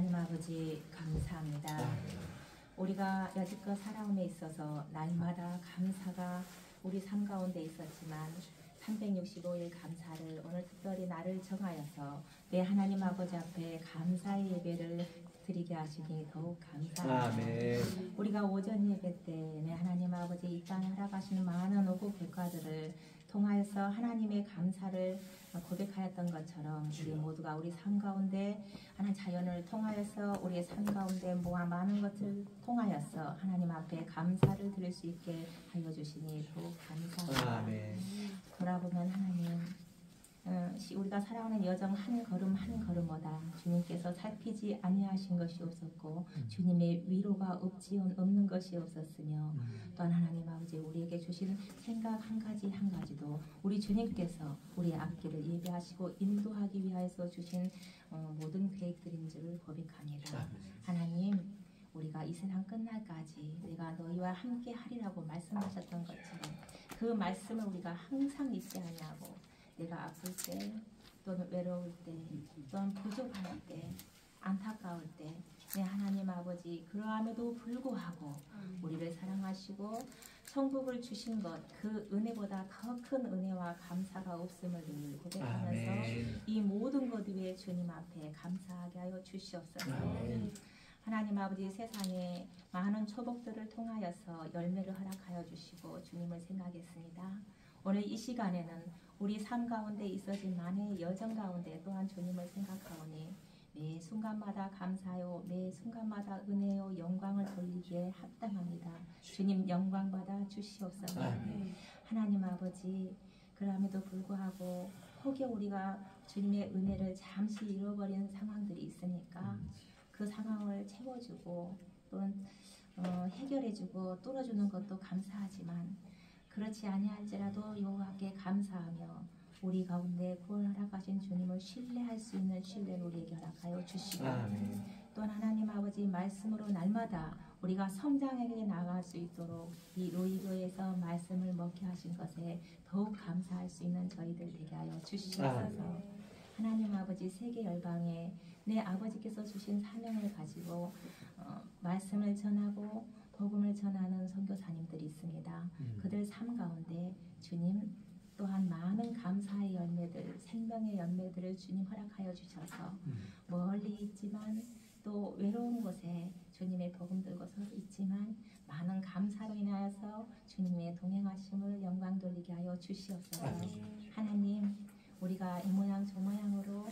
하나님 아버지 감사합니다. 우리가 여지껏 살아옴에 있어서 날마다 감사가 우리 삶 가운데 있었지만 365일 감사를 오늘 특별히 날을 정하여서 내 하나님 아버지 앞에 감사의 예배를 드리게 하시니 더욱 감사합니다. 아멘. 우리가 오전 예배 때 내 하나님 아버지 이 땅에 허락하신 많은 오고 백과들을 통하여서 하나님의 감사를 고백하였던 것처럼 우리 모두가 우리 삶 가운데 하나님 자연을 통하여서 우리의 삶 가운데 모아 많은 것을 통하여서 하나님 앞에 감사를 드릴 수 있게 하여 주시니 더욱 감사합니다. 아멘. 돌아보면 하나님 우리가 살아가는 여정 한 걸음 한 걸음마다 주님께서 살피지 아니하신 것이 없었고 주님의 위로가 없는 것이 없었으며 또한 하나님 아버지 우리에게 주시는 생각 한 가지 한 가지도 우리 주님께서 우리의 앞길을 예배하시고 인도하기 위하여서 주신 모든 계획들인 줄을 고백하니라. 하나님 우리가 이 세상 끝날까지 내가 너희와 함께 하리라고 말씀하셨던 것처럼 그 말씀을 우리가 항상 잊지 아니하고 내가 아플 때 또는 외로울 때 또는 부족할 때 안타까울 때 내 하나님 아버지 그러함에도 불구하고 우리를 사랑하시고 천국을 주신 것 그 은혜보다 더 큰 은혜와 감사가 없음을 늘 고백하면서 아멘. 이 모든 것 위에 주님 앞에 감사하게 하여 주시옵소서. 아멘. 하나님 아버지 세상에 많은 초복들을 통하여서 열매를 허락하여 주시고 주님을 생각했습니다. 오늘 이 시간에는 우리 삶 가운데 있어진 만의 여정 가운데 또한 주님을 생각하오니 매 순간마다 감사요 매 순간마다 은혜요 영광을 돌리기에 합당합니다. 주님 영광 받아 주시옵소서. 하나님 아버지 그럼에도 불구하고 혹여 우리가 주님의 은혜를 잠시 잃어버리는 상황들이 있으니까 그 상황을 채워주고 또는 해결해주고 뚫어주는 것도 감사하지만 그렇지 아니할지라도 여호와께 감사하며 우리 가운데 구원 허락하신 주님을 신뢰할 수 있는 신뢰를 우리에게 허락하여 주시고 또한 하나님 아버지 말씀으로 날마다 우리가 성장하게 나아갈 수 있도록 이 로이교에서 말씀을 먹게 하신 것에 더욱 감사할 수 있는 저희들 되게 하여 주시옵소서. 하나님 아버지 세계 열방에 내 아버지께서 주신 사명을 가지고 말씀을 전하고 복음을 전하는 선교사님들이 있습니다. 그들 삶 가운데 주님 또한 많은 감사의 열매들, 생명의 열매들을 주님 허락하여 주셔서 멀리 있지만 또 외로운 곳에 주님의 복음 들고서 있지만 많은 감사로 인하여서 주님의 동행하심을 영광 돌리게 하여 주시옵소서. 하나님 우리가 이 모양 저 모양으로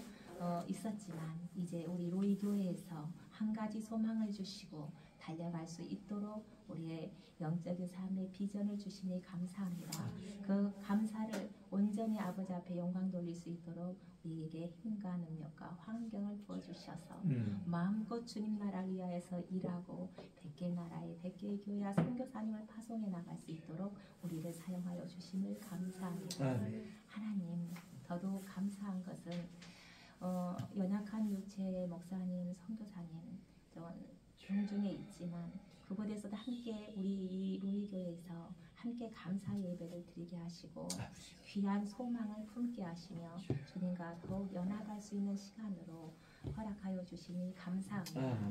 있었지만 이제 우리 로이 교회에서 한 가지 소망을 주시고 달려갈 수 있도록 우리의 영적인 삶의 비전을 주시니 감사합니다. 그 감사를 온전히 아버지 앞에 영광 돌릴 수 있도록 우리에게 힘과 능력과 환경을 부어주셔서 마음껏 주님 나라를 위하여서 일하고 100개 나라의 100개의 교회와 선교사님을 파송해 나갈 수 있도록 우리를 사용하여 주심을 감사합니다. 하나님 더더욱 감사한 것은 연약한 육체의 목사님, 선교사님 병중에 있지만 그곳에서도 함께 우리 이 로이교회에서 함께 감사의 예배를 드리게 하시고 귀한 소망을 품게 하시며 주님과 더욱 연합할 수 있는 시간으로 허락하여 주시니 감사합니다.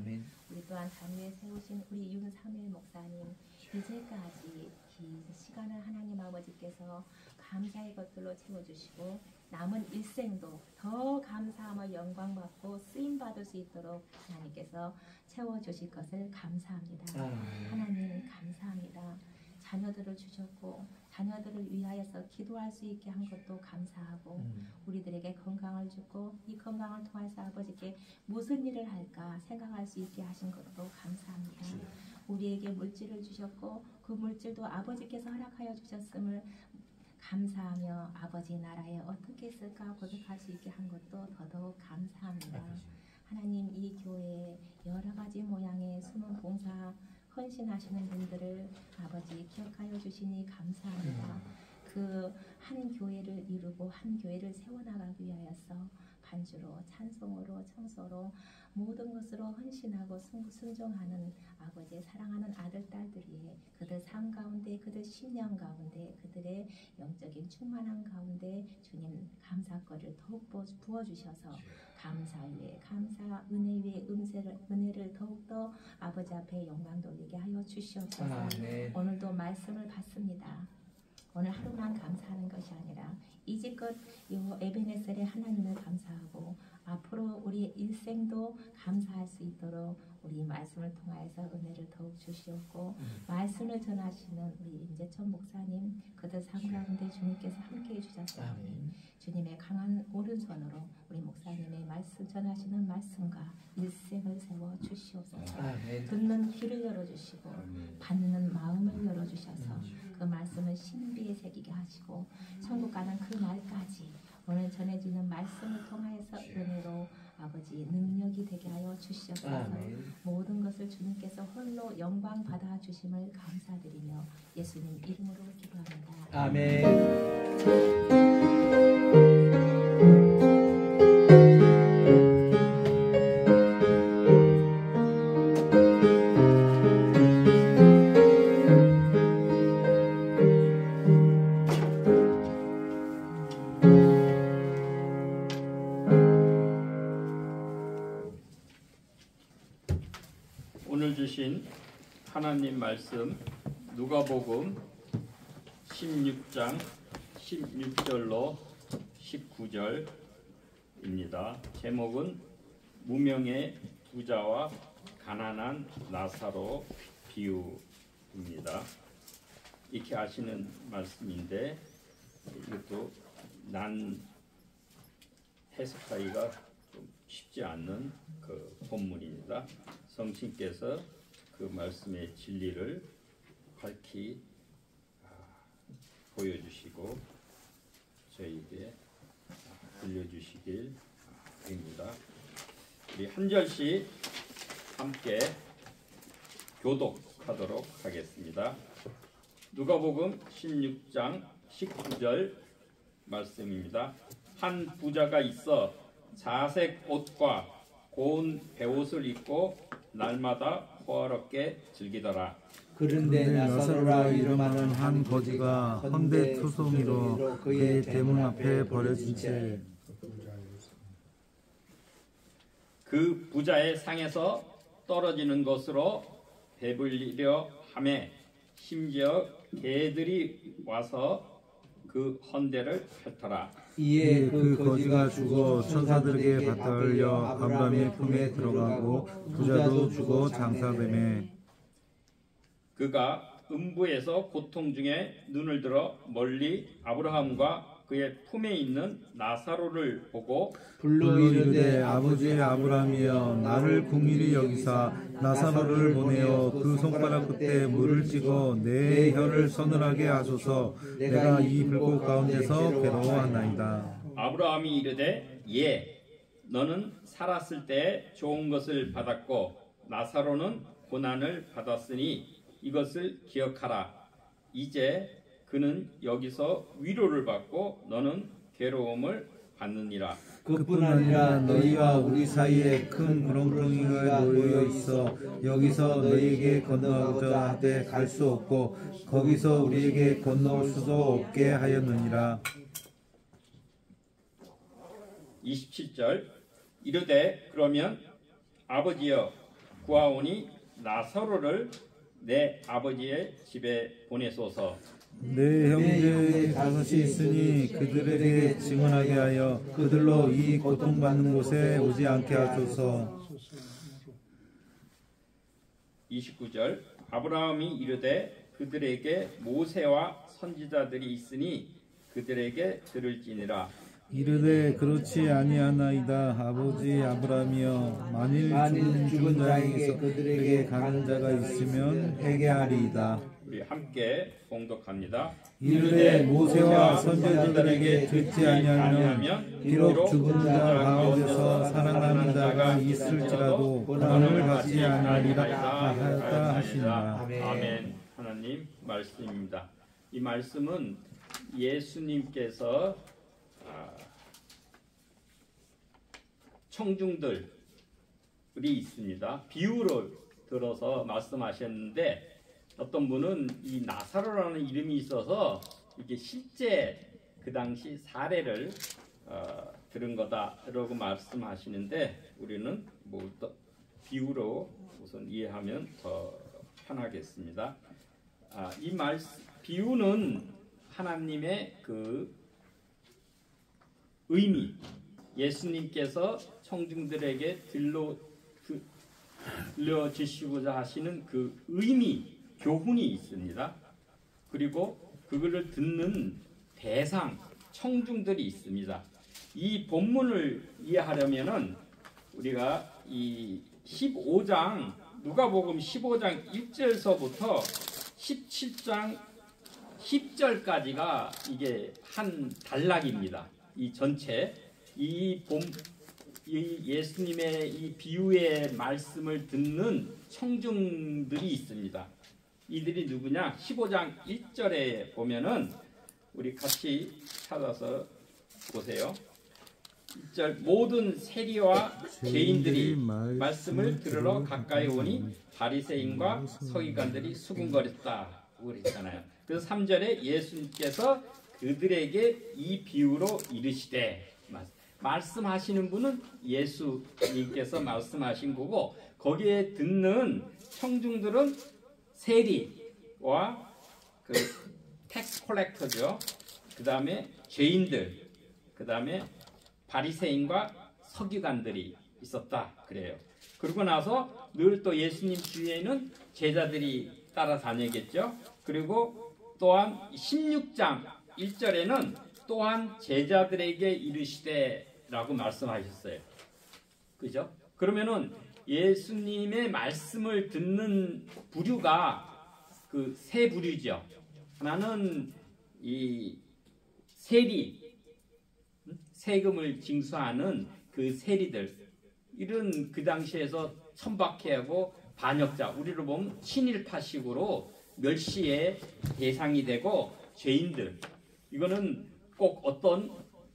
우리 또한 단위에 세우신 우리 윤사무엘 목사님 이제까지 긴 시간을 하나님 아버지께서 감사의 것들로 채워주시고 남은 일생도 더 감사함을 영광받고 쓰임받을 수 있도록 하나님께서 채워주실 것을 감사합니다. 하나님 감사합니다. 자녀들을 주셨고 자녀들을 위하여서 기도할 수 있게 한 것도 감사하고 우리들에게 건강을 주고 이 건강을 통해서 아버지께 무슨 일을 할까 생각할 수 있게 하신 것도 감사합니다. 우리에게 물질을 주셨고 그 물질도 아버지께서 허락하여 주셨음을 감사하며 아버지 나라에 어떻게 있을까 고백할 수 있게 한 것도 더더욱 감사합니다. 하나님 이 교회에 여러 가지 모양의 숨은 봉사 헌신하시는 분들을 아버지 기억하여 주시니 감사합니다. 그 한 교회를 이루고 한 교회를 세워나가기 위하여서 반주로 찬송으로 청소로 모든 것으로 헌신하고 순종하는 아버지의 사랑하는 아들 딸들이 그들 삶 가운데 그들 신념 가운데 그들의 영적인 충만함 가운데 주님 감사거리를 더욱 부어주셔서 감사 위에 감사 은혜 위에 은혜를 더욱더 아버지 앞에 영광 돌리게 하여 주시옵소서. 오늘도 말씀을 받습니다. 오늘 하루만 감사하는 것이 아니라 이제껏 에베네셀의 하나님을 감사하고 앞으로 우리 일생도 감사할 수 있도록 우리 말씀을 통하여서 은혜를 더욱 주시옵고 말씀을 전하시는 우리 임재천 목사님 그들 삶 가운데 주님께서 함께해 주셨사오니 주님의 강한 오른손으로 우리 목사님의 말씀 전하시는 말씀과 일생을 세워 주시옵소서. 듣는 귀를 열어주시고 받는 마음을 열어주셔서 그 말씀을 신비에 새기게 하시고 천국 가는 그 날까지 오늘 전해지는 말씀을 통하여서 은혜로 아버지 능력이 되게 하여 주시옵소서. 모든 것을 주님께서 홀로 영광 받아 주심을 감사드리며 예수님 이름으로 기도합니다. 아멘. 오늘 주신 하나님 말씀 누가복음 16장 16절로 19절입니다. 제목은 무명의 부자와 가난한 나사로 비유입니다. 익히 아시는 말씀인데 이것도 난 해석하기가 좀 쉽지 않는 그 본문입니다. 성신께서 그 말씀의 진리를 밝히 보여주시고 저희에게 들려주시길 바랍니다. 우리 한 절씩 함께 교독하도록 하겠습니다. 누가복음 16장 19절 말씀입니다. 한 부자가 있어 자색 옷과 고운 베옷을 입고 날마다 호화롭게 즐기더라. 그런데 나사로라 이름하는 한 거지가 헌데 투성이로 그의 대문 앞에 버려진 채 그 부자의 상에서 떨어지는 것으로 배불리려 하매 심지어 개들이 와서 그 헌데를 핥더라. 이에 그 거지가 죽어 천사들에게 받달려 아브라함의 품에 들어가고 부자도 죽어 장사되매 그가 음부에서 고통 중에 눈을 들어 멀리 아브라함과 그의 품에 있는 나사로를 보고 불러 이르되 아버지 아브라함이여 나를 긍휼히 여기사 나사로를 보내어 그 손가락 끝에 물을 찍어 내 혀를 서늘하게 하소서. 내가 이 불꽃 가운데서 괴로워하나이다. 아브라함이 이르되 예, 너는 살았을 때 좋은 것을 받았고 나사로는 고난을 받았으니 이것을 기억하라. 이제 그는 여기서 위로를 받고 너는 괴로움을 받느니라. 그뿐 아니라 너희와 우리 사이에 큰 구렁텅이가 놓여 있어 여기서 너희에게 건너가고자 하되 갈 수 없고 거기서 우리에게 건너올 수도 없게 하였느니라. 27절 이르되 그러면 아버지여 구하오니 나사로를 내 아버지의 집에 보내소서. 내 형제 다섯이 있으니 그들에게 증언하게 하여 그들로 이 고통받는 곳에 오지 않게 하소서. 29절 아브라함이 이르되 그들에게 모세와 선지자들이 있으니 그들에게 들을지니라. 이르되 그렇지 아니하나이다. 아버지 아브라함이여 만일 죽은 자에게 그들에게 가는 자가 있으면 회개하리이다. 우리 함께 봉독합니다. 이르되 모세와 선지자들에게 듣지 아니하면 비록 죽은 자 가운데서 살아나는 자가 있을지라도 구원을 받지 아니하리라 하였다 하시니라. 아멘. 하나님 말씀입니다. 이 말씀은 예수님께서 청중들이 있습니다. 비유를 들어서 말씀하셨는데 어떤 분은 이 나사로라는 이름이 있어서 이게 실제 그 당시 사례를 들은 거다라고 말씀하시는데 우리는 뭐 비유로 우선 이해하면 더 편하겠습니다. 이 비유는 하나님의 그 의미, 예수님께서 청중들에게 들려주시고자 하시는 그 의미, 교훈이 있습니다. 그리고 그거를 듣는 대상, 청중들이 있습니다. 이 본문을 이해하려면은 우리가 이 15장, 누가복음 15장 1절서부터 17장 10절까지가 이게 한 단락입니다. 이 전체 이 예수님의 이 비유의 말씀을 듣는 청중들이 있습니다. 이들이 누구냐? 15장 1절에 보면은 우리 같이 찾아서 보세요. 1절 모든 세리와 죄인들이 말씀을 들으러 가까이 오니 바리새인과 서기관들이 수군거렸다 그랬잖아요. 그래서 3절에 예수님께서 그들에게 이 비유로 이르시되, 말씀하시는 분은 예수님께서 말씀하신 거고 거기에 듣는 청중들은 세리와 그 텍스 콜렉터죠. 그 다음에 죄인들, 그 다음에 바리새인과 서기관들이 있었다 그래요. 그러고 나서 늘 또 예수님 주위에는 제자들이 따라다니겠죠. 그리고 또한 16장 1절에는 또한 제자들에게 이르시되라고 말씀하셨어요. 그죠? 그러면은 예수님의 말씀을 듣는 부류가 그 세 부류죠. 하나는 이 세리, 세금을 징수하는 그 세리들, 이런 그 당시에서 천박해하고 반역자, 우리로 보면 친일파식으로 멸시의 대상이 되고, 죄인들, 이거는 꼭 어떤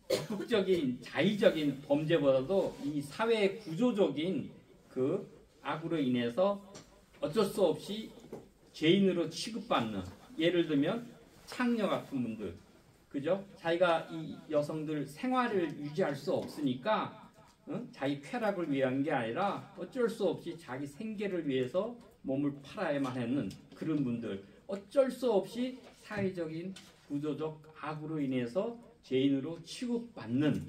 적극적인 자의적인 범죄보다도 이 사회 구조적인 그 악으로 인해서 어쩔 수 없이 죄인으로 취급받는, 예를 들면 창녀 같은 분들, 그죠? 자기가 이 여성들 생활을 유지할 수 없으니까 자기 쾌락을 위한 게 아니라 어쩔 수 없이 자기 생계를 위해서 몸을 팔아야만 하는 그런 분들, 어쩔 수 없이 사회적인 구조적 악으로 인해서 죄인으로 취급받는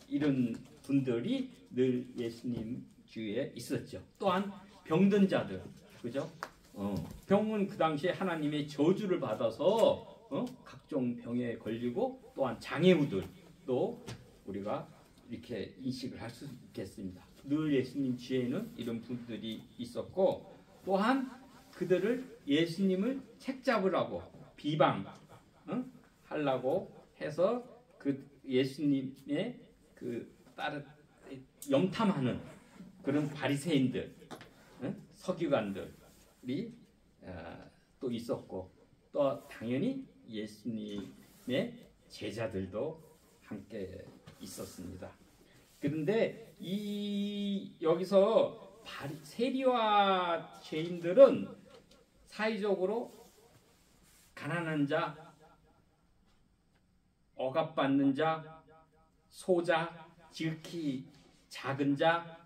이런 분들이 늘 예수님 주위에 있었죠. 또한 병든 자들, 그죠? 병은 그 당시에 하나님의 저주를 받아서 각종 병에 걸리고, 또한 장애우들도 우리가 이렇게 인식을 할 수 있겠습니다. 늘 예수님 주위에는 이런 분들이 있었고, 또한 그들을 예수님을 책잡으라고 비방하려고 해서 그 예수님의 그 염탐하는 그런 바리새인들, 서기관들이 또 있었고, 또 당연히 예수님의 제자들도 함께 있었습니다. 그런데 여기서 세리와 죄인들은 사회적으로 가난한 자, 억압받는 자, 소자, 지극히 작은 자,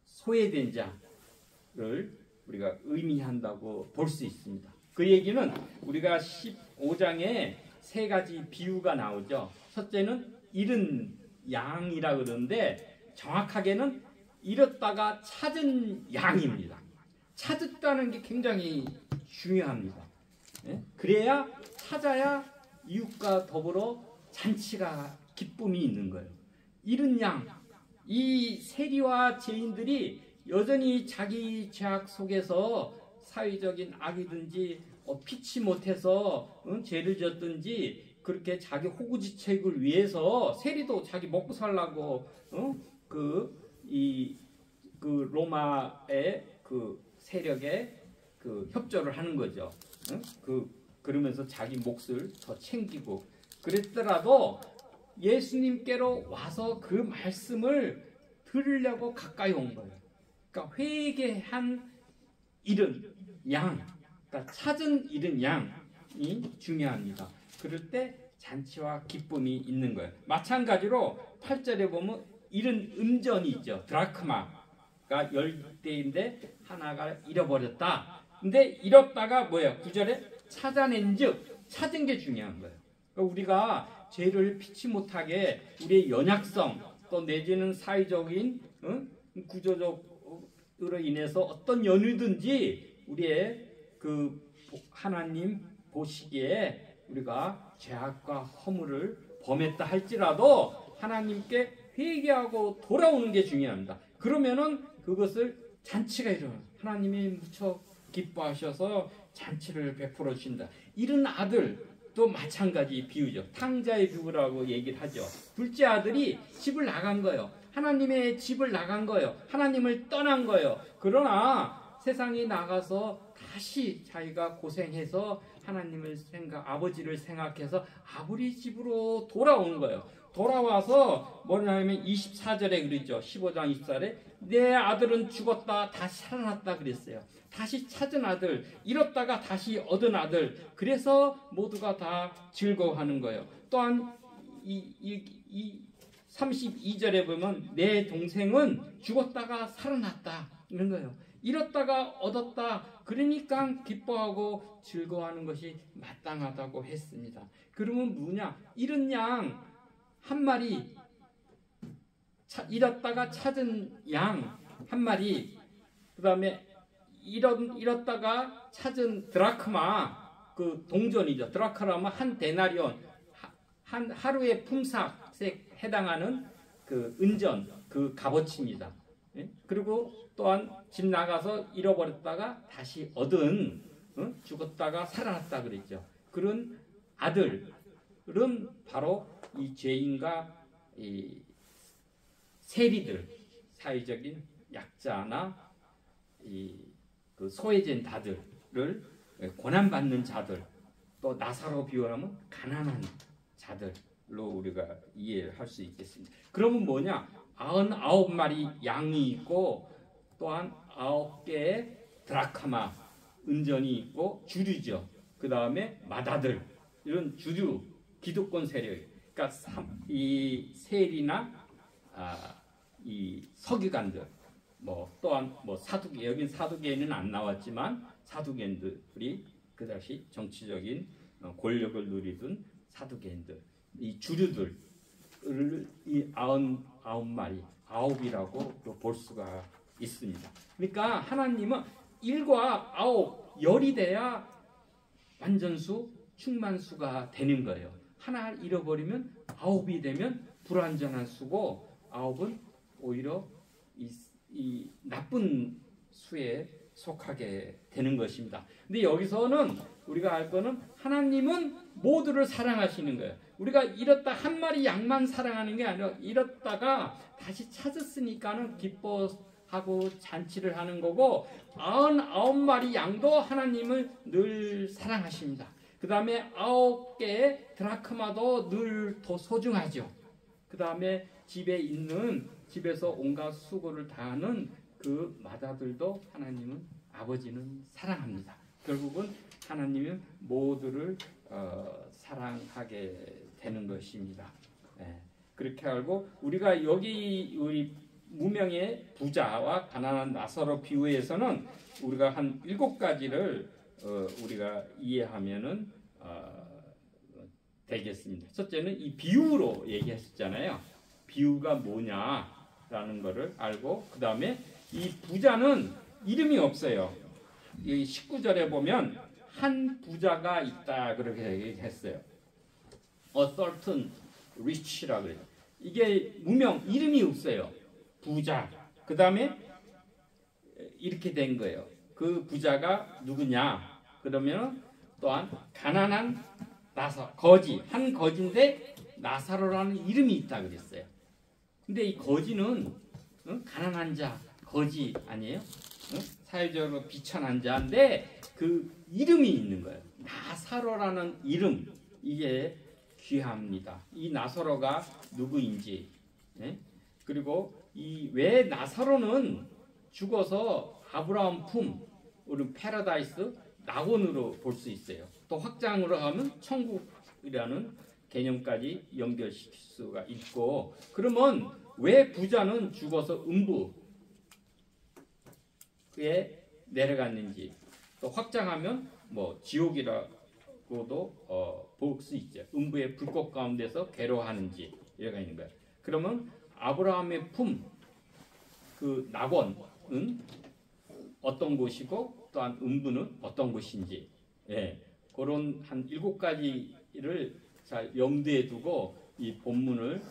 소외된 자를 우리가 의미한다고 볼 수 있습니다. 그 얘기는 우리가 15장에 세 가지 비유가 나오죠. 첫째는 잃은 양이라 그러는데 정확하게는 잃었다가 찾은 양입니다. 찾았다는 게 굉장히 중요합니다. 그래야 찾아야 이웃과 더불어 잔치가 기쁨이 있는 거예요. 잃은 양, 이 세리와 죄인들이 여전히 자기 죄악 속에서 사회적인 악이든지 피치 못해서 죄를 졌든지 그렇게 자기 호구지책을 위해서, 세리도 자기 먹고 살라고 그 로마의 그 세력에 그 협조를 하는 거죠. 그러면서 자기 몫을 더 챙기고, 그랬더라도 예수님께로 와서 그 말씀을 들으려고 가까이 온 거예요. 그러니까 회개한 잃은 양, 그러니까 찾은 잃은 양이 중요합니다. 그럴 때 잔치와 기쁨이 있는 거예요. 마찬가지로 8절에 보면 잃은 은전이 있죠. 드라크마가 10대인데 하나가 잃어버렸다. 근데 잃었다가 뭐예요? 9절에 찾아낸즉 찾은 게 중요한 거예요. 그러니까 우리가 죄를 피치 못하게 우리의 연약성 또 내지는 사회적인 구조적으로 인해서 어떤 연유든지 우리의 그 하나님 보시기에 우리가 죄악과 허물을 범했다 할지라도 하나님께 회개하고 돌아오는 게 중요합니다. 그러면은 그것을 잔치가 일어나요. 하나님이 무척 기뻐하셔서 잔치를 베풀어 주신다. 잃은 아들도 마찬가지 비유죠. 탕자의 비유라고 얘기를 하죠. 둘째 아들이 집을 나간 거예요. 하나님의 집을 나간 거예요. 하나님을 떠난 거예요. 그러나 세상에 나가서 다시 자기가 고생해서 하나님을 아버지를 생각해서 아버지 집으로 돌아오는 거예요. 돌아와서 뭐냐면 24절에 그러죠. 15장 24절에 내 아들은 죽었다 다시 살아났다 그랬어요. 다시 찾은 아들, 잃었다가 다시 얻은 아들. 그래서 모두가 다 즐거워하는 거예요. 또한 이 32절에 보면 내 동생은 죽었다가 살아났다 이런 거예요. 잃었다가 얻었다. 그러니까 기뻐하고 즐거워하는 것이 마땅하다고 했습니다. 그러면 뭐냐? 잃은 양 한 마리, 잃었다가 찾은 양 한 마리, 그 다음에 잃었다가 찾은 드라크마, 그 동전이죠. 드라크마는 한 데나리온, 한 하루의 품삯에 해당하는 그 은전, 그 값어치입니다. 그리고 또한 집 나가서 잃어버렸다가 다시 얻은, 죽었다가 살아났다 그랬죠. 그런 아들은 바로 이 죄인과 이 세리들, 사회적인 약자나 그 소외된 자들을 고난받는 자들, 또 나사로 비유하면 가난한 자들로 우리가 이해할 수 있겠습니다. 그러면 뭐냐? 99마리 양이 있고 또한 9개의 드라크마 은전이 있고 주류죠. 그 다음에 마다들 이런 주류 기득권 세력. 그러니까 이 세리나 이 서기관들, 뭐 또한 뭐 사두개, 여긴 사두개는 안 나왔지만 사두개인들이 그 당시 정치적인 권력을 누리던 사두개인들, 이 주류들을 이 99마리, 9이라고 볼 수가 있습니다. 그러니까 하나님은 1과 9, 10이 돼야 완전수, 충만수가 되는 거예요. 하나 잃어버리면 9이 되면 불완전한 수고 9은 오히려 이 나쁜 수에 속하게 되는 것입니다. 근데 여기서는 우리가 알 거는 하나님은 모두를 사랑하시는 거예요. 우리가 잃었다 한 마리 양만 사랑하는 게 아니라 잃었다가 다시 찾았으니까는 기뻐하고 잔치를 하는 거고 99마리 양도 하나님을 늘 사랑하십니다. 그 다음에 9개의 드라크마도 늘 더 소중하죠. 그 다음에 집에 있는, 집에서 온갖 수고를 다하는 그 마다들도 하나님은, 아버지는 사랑합니다. 결국은 하나님은 모두를 사랑하게 되는 것입니다. 그렇게 알고 우리가 여기 우리 무명의 부자와 가난한 나사로 비유에서는 우리가 한 7가지를 우리가 이해하면은 되겠습니다. 첫째는 이 비유로 얘기했었잖아요. 비유가 뭐냐라는 것을 알고, 그 다음에 이 부자는 이름이 없어요. 이 19절에 보면 한 부자가 있다 그렇게 얘기했어요. A certain rich라고 그래요. 이게 무명, 이름이 없어요. 부자. 그 다음에 이렇게 된 거예요. 그 부자가 누구냐? 그러면 또한 가난한 거지, 한 거지인데 나사로라는 이름이 있다 그랬어요. 근데 이 거지는 가난한 자, 거지 아니에요? 사회적으로 비천한 자인데 그 이름이 있는 거예요. 나사로라는 이름, 이게 귀합니다. 이 나사로가 누구인지, 예? 그리고 이 왜 나사로는 죽어서 아브라함 품, 우리 패러다이스 낙원으로 볼 수 있어요. 또 확장으로 하면 천국이라는 개념까지 연결시킬 수가 있고, 그러면 왜 부자는 죽어서 음부에 내려갔는지, 또 확장하면 뭐 지옥이라고도 볼 수 있죠. 음부의 불꽃 가운데서 괴로워하는지 이래가 있는 거예요. 그러면 아브라함의 품, 그 낙원은 어떤 곳이고 또한 음부는 어떤 곳인지, 예, 그런 한 7가지를 잘 염두에 두고 이 본문을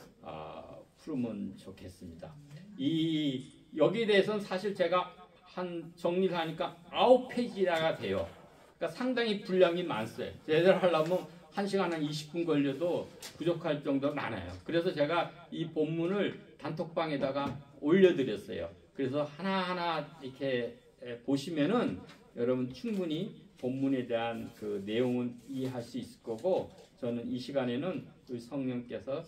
풀으면 좋겠습니다. 여기에 대해서는 사실 제가 한 정리를 하니까 9페이지가 돼요. 그러니까 상당히 분량이 많어요. 제대로 하려면 1시간 한 20분 걸려도 부족할 정도로 많아요. 그래서 제가 이 본문을 단톡방에다가 올려드렸어요. 그래서 하나하나 이렇게 보시면은 여러분 충분히 본문에 대한 그 내용은 이해할 수 있을 거고, 저는 이 시간에는 우리 성령께서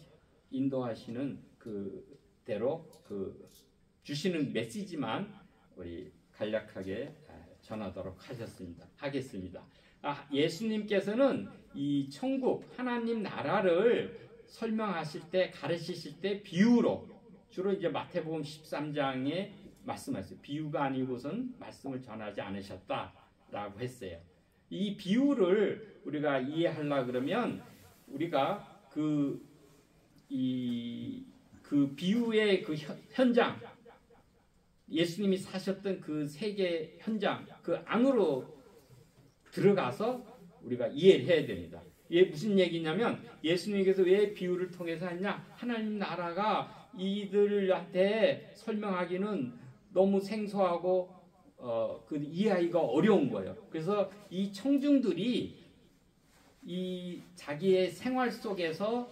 인도하시는 그대로 그 주시는 메시지만 우리 간략하게 전하도록 하겠습니다. 예수님께서는 이 천국 하나님 나라를 설명하실 때, 가르치실 때 비유로, 주로 이제 마태복음 13장에 말씀하셨어요. 비유가 아니고선 말씀을 전하지 않으셨다라고 했어요. 이 비유를 우리가 이해하려 그러면 우리가 그 비유의 그 현장, 예수님이 사셨던 그 세계 현장, 그 안으로 들어가서 우리가 이해를 해야 됩니다. 이게 무슨 얘기냐면, 예수님께서 왜 비유를 통해서 했냐? 하나님 나라가 이들한테 설명하기는 너무 생소하고 그 이해하기가 어려운 거예요. 그래서 이 청중들이 이 자기의 생활 속에서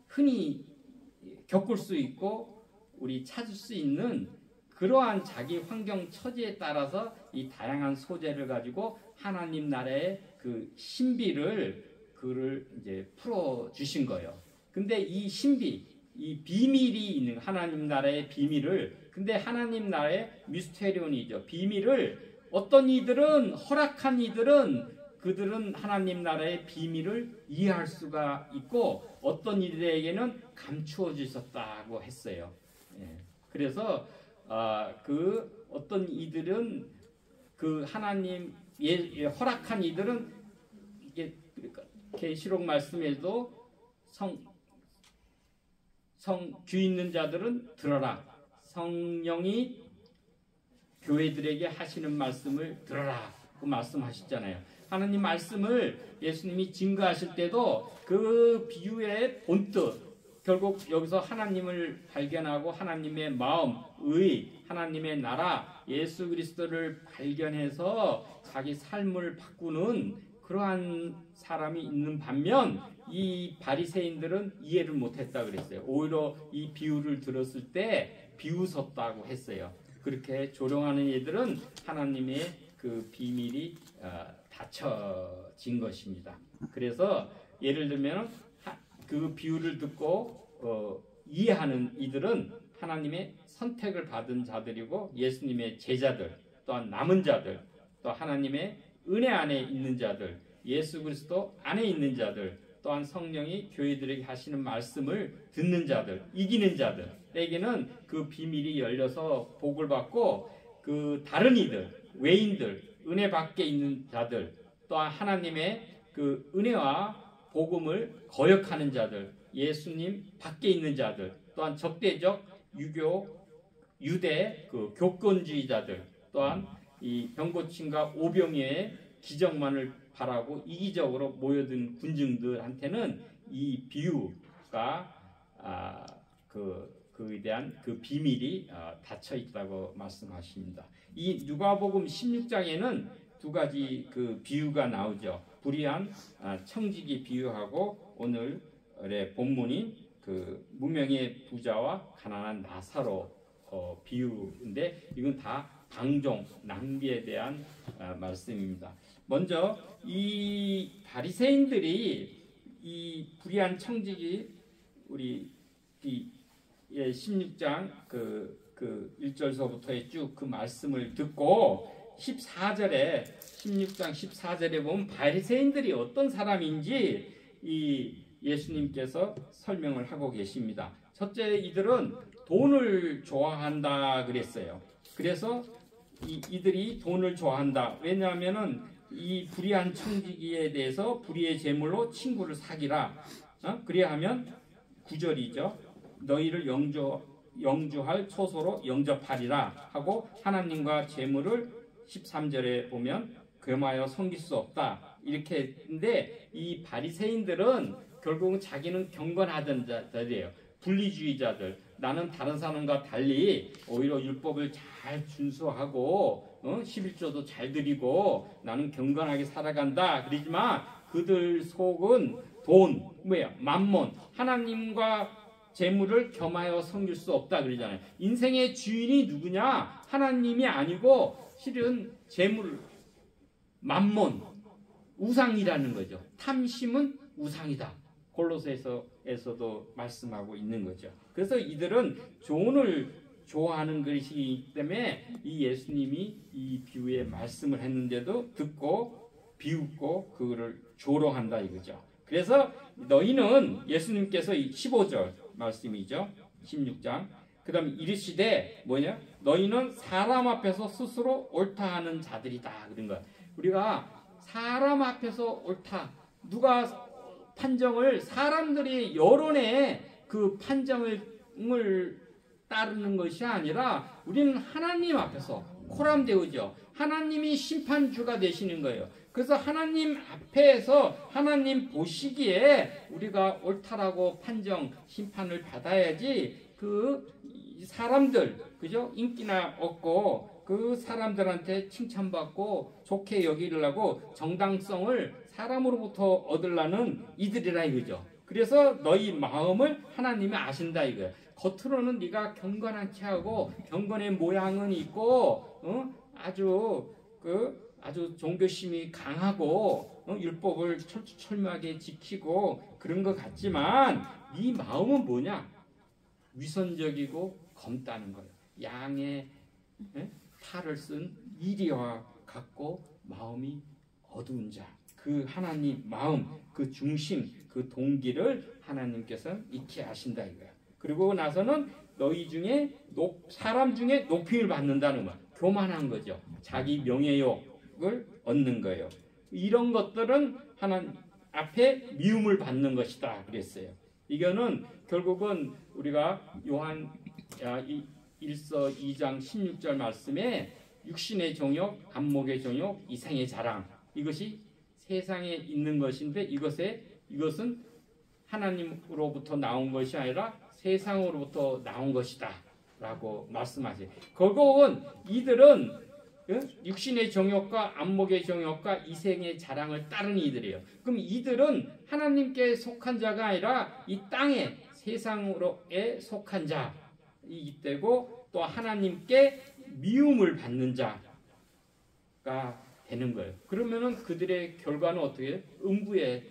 흔히 겪을 수 있고 우리 찾을 수 있는 그러한 자기 환경 처지에 따라서 이 다양한 소재를 가지고 하나님 나라의 그 신비를 이제 풀어 주신 거예요. 근데 이 신비, 이 비밀이 있는 하나님 나라의 비밀을, 근데 하나님 나라의 미스테리온이죠. 비밀을 어떤 이들은, 허락한 이들은 그들은 하나님 나라의 비밀을 이해할 수가 있고, 어떤 이들에게는 감추어 주셨다고 했어요. 예. 그래서 그 어떤 이들은 그 하나님 허락한 이들은 이게 계시록 말씀에도 귀 있는 자들은 들어라. 성령이 교회들에게 하시는 말씀을 들어라. 그 말씀하셨잖아요. 하나님 말씀을 예수님이 증거하실 때도 그 비유의 본뜻, 결국 여기서 하나님을 발견하고 하나님의 마음, 의, 하나님의 나라, 예수 그리스도를 발견해서 자기 삶을 바꾸는 그러한 사람이 있는 반면, 이 바리새인들은 이해를 못했다 그랬어요. 오히려 이 비유를 들었을 때 비웃었다고 했어요. 그렇게 조롱하는 이들은 하나님의 그 비밀이 닫혀진 것입니다. 그래서 예를 들면 그 비유를 듣고 이해하는 이들은 하나님의 선택을 받은 자들이고, 예수님의 제자들, 또한 남은 자들, 또 하나님의 은혜 안에 있는 자들, 예수 그리스도 안에 있는 자들, 또한 성령이 교회들에게 하시는 말씀을 듣는 자들, 이기는 자들에게는 그 비밀이 열려서 복을 받고, 그 다른 이들, 외인들, 은혜 밖에 있는 자들, 또한 하나님의 그 은혜와 복음을 거역하는 자들, 예수님 밖에 있는 자들, 또한 적대적 유대 그 교권주의자들, 또한 이 병고침과 오병이어의 기적만을 바라고 이기적으로 모여든 군중들한테는 이 비유가 그에 대한 그 비밀이 닫혀 있다고 말씀하십니다. 이 누가복음 16장에는 두 가지 그 비유가 나오죠. 불의한 청지기 비유하고 오늘의 본문인 그 무명의 부자와 가난한 나사로 비유인데, 이건 다 방종, 낭비에 대한 말씀입니다. 먼저 이 바리새인들이 이 불의한 청지기 우리 이 16장 그 1절서부터의 쭉 그 말씀을 듣고 14절에 16장 14절에 보면 바리새인들이 어떤 사람인지 이 예수님께서 설명을 하고 계십니다. 첫째, 이들은 돈을 좋아한다 그랬어요. 그래서 이들이 돈을 좋아한다. 왜냐하면은 이 불의한 청지기에 대해서 불의의 제물로 친구를 사기라. 그래야 하면 9절이죠. 너희를 영주할 초소로 영접하리라 하고 하나님과 제물을 13절에 보면 겸하여 섬길 수 없다. 이렇게 했는데 이 바리새인들은 결국은 자기는 경건하던 자들이에요. 분리주의자들. 나는 다른 사람과 달리 오히려 율법을 잘 준수하고 11조도 잘 드리고 나는 경건하게 살아간다. 그러지만 그들 속은 돈, 만몬, 하나님과 재물을 겸하여 섬길 수 없다 그러잖아요. 인생의 주인이 누구냐? 하나님이 아니고 실은 재물, 만몬, 우상이라는 거죠. 탐심은 우상이다. 골로새서에서도 말씀하고 있는 거죠. 그래서 이들은 돈을 좋아하는 것이기 때문에 이 예수님이 이 비유의 말씀을 했는데도 듣고 비웃고 그거를 조롱한다 이거죠. 그래서 너희는 예수님께서 15절 말씀이죠. 16장. 그 다음에 이르시되 뭐냐? 너희는 사람 앞에서 스스로 옳다 하는 자들이다. 그런 거야. 우리가 사람 앞에서 옳다. 누가 판정을 사람들이 여론의 그 판정을 따르는 것이 아니라 우리는 하나님 앞에서 코람되어져. 하나님이 심판주가 되시는 거예요. 그래서 하나님 앞에서 하나님 보시기에 우리가 옳다라고 판정, 심판을 받아야지 그 사람들, 그죠? 인기나 얻고 그 사람들한테 칭찬받고 좋게 여기려고 정당성을 사람으로부터 얻으려는 이들이라 이거죠. 그래서 너희 마음을 하나님이 아신다 이거예요. 겉으로는 네가 경건한 체하고 경건의 모양은 있고 아주 종교심이 강하고 율법을 철저하게 지키고 그런 것 같지만 네 마음은 뭐냐? 위선적이고 검다는 거예요. 양의 탈을 쓴 이리와 같고 마음이 어두운 자. 그 하나님 마음, 그 중심, 그 동기를 하나님께서 익히 아신다 이거야. 그리고 나서는 너희 중에 사람 중에 높임을 받는다는 거야. 교만한 거죠. 자기 명예욕을 얻는 거예요. 이런 것들은 하나님 앞에 미움을 받는 것이다 그랬어요. 이거는 결국은 우리가 요한 1서 2장 16절 말씀에 육신의 정욕, 안목의 정욕, 이생의 자랑 이것이 세상에 있는 것인데 이것은 하나님으로부터 나온 것이 아니라 세상으로부터 나온 것이다 라고 말씀하세요. 결국은 이들은 육신의 정욕과 안목의 정욕과 이생의 자랑을 따르는 이들이에요. 그럼 이들은 하나님께 속한 자가 아니라 이 땅의 세상으로에 속한 자이기 때고 또 하나님께 미움을 받는 자가 되는 거예요. 그러면은 그들의 결과는 어떻게 음부에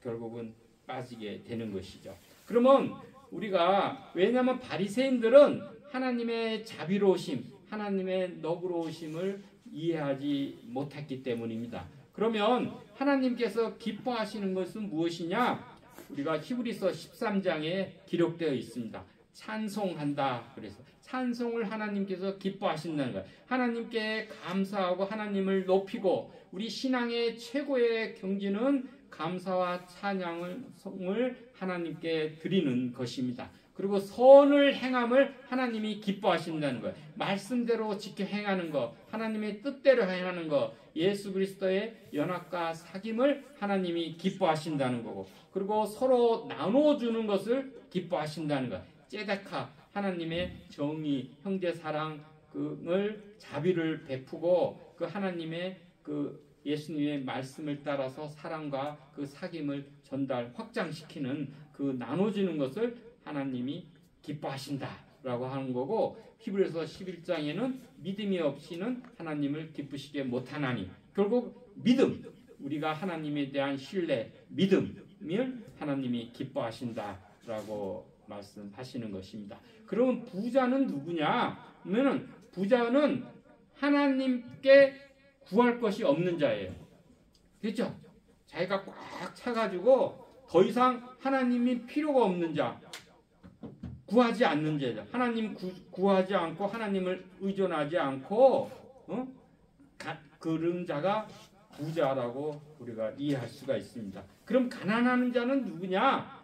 결국은 빠지게 되는 것이죠. 그러면 우리가 왜냐하면 바리새인들은 하나님의 자비로우심, 하나님의 너그러우심을 이해하지 못했기 때문입니다. 그러면 하나님께서 기뻐하시는 것은 무엇이냐? 우리가 히브리서 13장에 기록되어 있습니다. 찬송한다. 그래서 찬송을 하나님께서 기뻐하신다는 거예요. 하나님께 감사하고 하나님을 높이고 우리 신앙의 최고의 경지는 감사와 찬양을 하나님께 드리는 것입니다. 그리고 선을 행함을 하나님이 기뻐하신다는 거예요. 말씀대로 지켜 행하는 것, 하나님의 뜻대로 행하는 것, 예수 그리스도의 연합과 사귐을 하나님이 기뻐하신다는 거고, 그리고 서로 나눠주는 것을 기뻐하신다는 거예요. ጼ데카, 하나님의 정의, 형제 사랑을 자비를 베푸고 그 하나님의 그 예수님의 말씀을 따라서 사랑과 그 사귐을 확장시키는 그 나눠주는 것을 하나님이 기뻐하신다라고 하는 거고, 히브리서 11장에는 믿음이 없이는 하나님을 기쁘시게 못하나니, 결국 믿음, 우리가 하나님에 대한 신뢰, 믿음, 드리면 하나님이 기뻐하신다라고 말씀하시는 것입니다. 그러면 부자는 누구냐? 그러면 부자는 하나님께 구할 것이 없는 자예요. 그렇죠? 자기가 꽉 차가지고 더 이상 하나님이 필요가 없는 자, 구하지 않는 자죠. 하나님 구하지 않고 하나님을 의존하지 않고 그런 자가 부자라고 우리가 이해할 수가 있습니다. 그럼 가난한 자는 누구냐?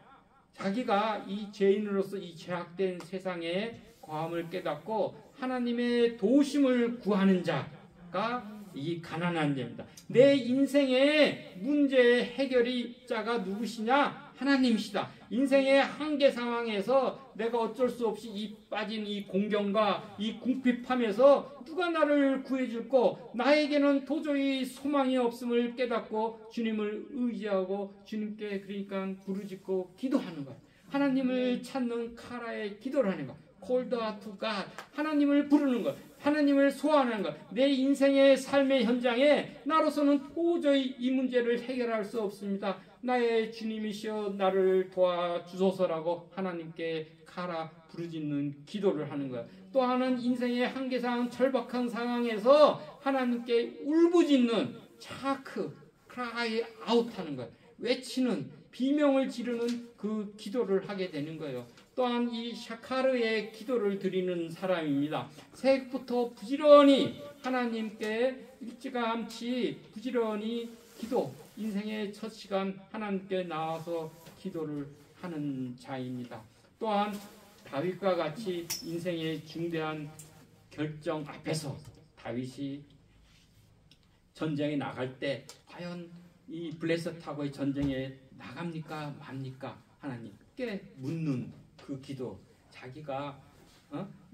자기가 이 죄인으로서 이 죄악된 세상의 과함을 깨닫고 하나님의 도우심을 구하는 자가 이 가난한 자입니다. 내 인생의 문제 해결이 자가 누구시냐? 하나님이시다. 인생의 한계 상황에서 내가 어쩔 수 없이 이 빠진 이 공경과 이 궁핍함에서 누가 나를 구해줄고 나에게는 도저히 소망이 없음을 깨닫고 주님을 의지하고 주님께 그러니까 부르짖고 기도하는 거예요. 하나님을 찾는 카라의 기도를 하는 거예요. Called to God. 하나님을 부르는 것, 하나님을 소환하는 것. 내 인생의 삶의 현장에 나로서는 도저히 이 문제를 해결할 수 없습니다. 나의 주님이시여 나를 도와주소서라고 하나님께 가라 부르짖는 기도를 하는 거야. 또 하나는 인생의 한계상 절박한 상황에서 하나님께 울부짖는 차크, cry out 하는 거야. 외치는, 비명을 지르는 그 기도를 하게 되는 거예요. 또한 이 샤카르의 기도를 드리는 사람입니다. 새벽부터 부지런히 하나님께 일찌감치 부지런히 기도, 인생의 첫 시간 하나님께 나와서 기도를 하는 자입니다. 또한 다윗과 같이 인생의 중대한 결정 앞에서 다윗이 전쟁에 나갈 때 과연 이 블레셋하고의 전쟁에 나갑니까 맙니까 하나님께 묻는 그 기도. 자기가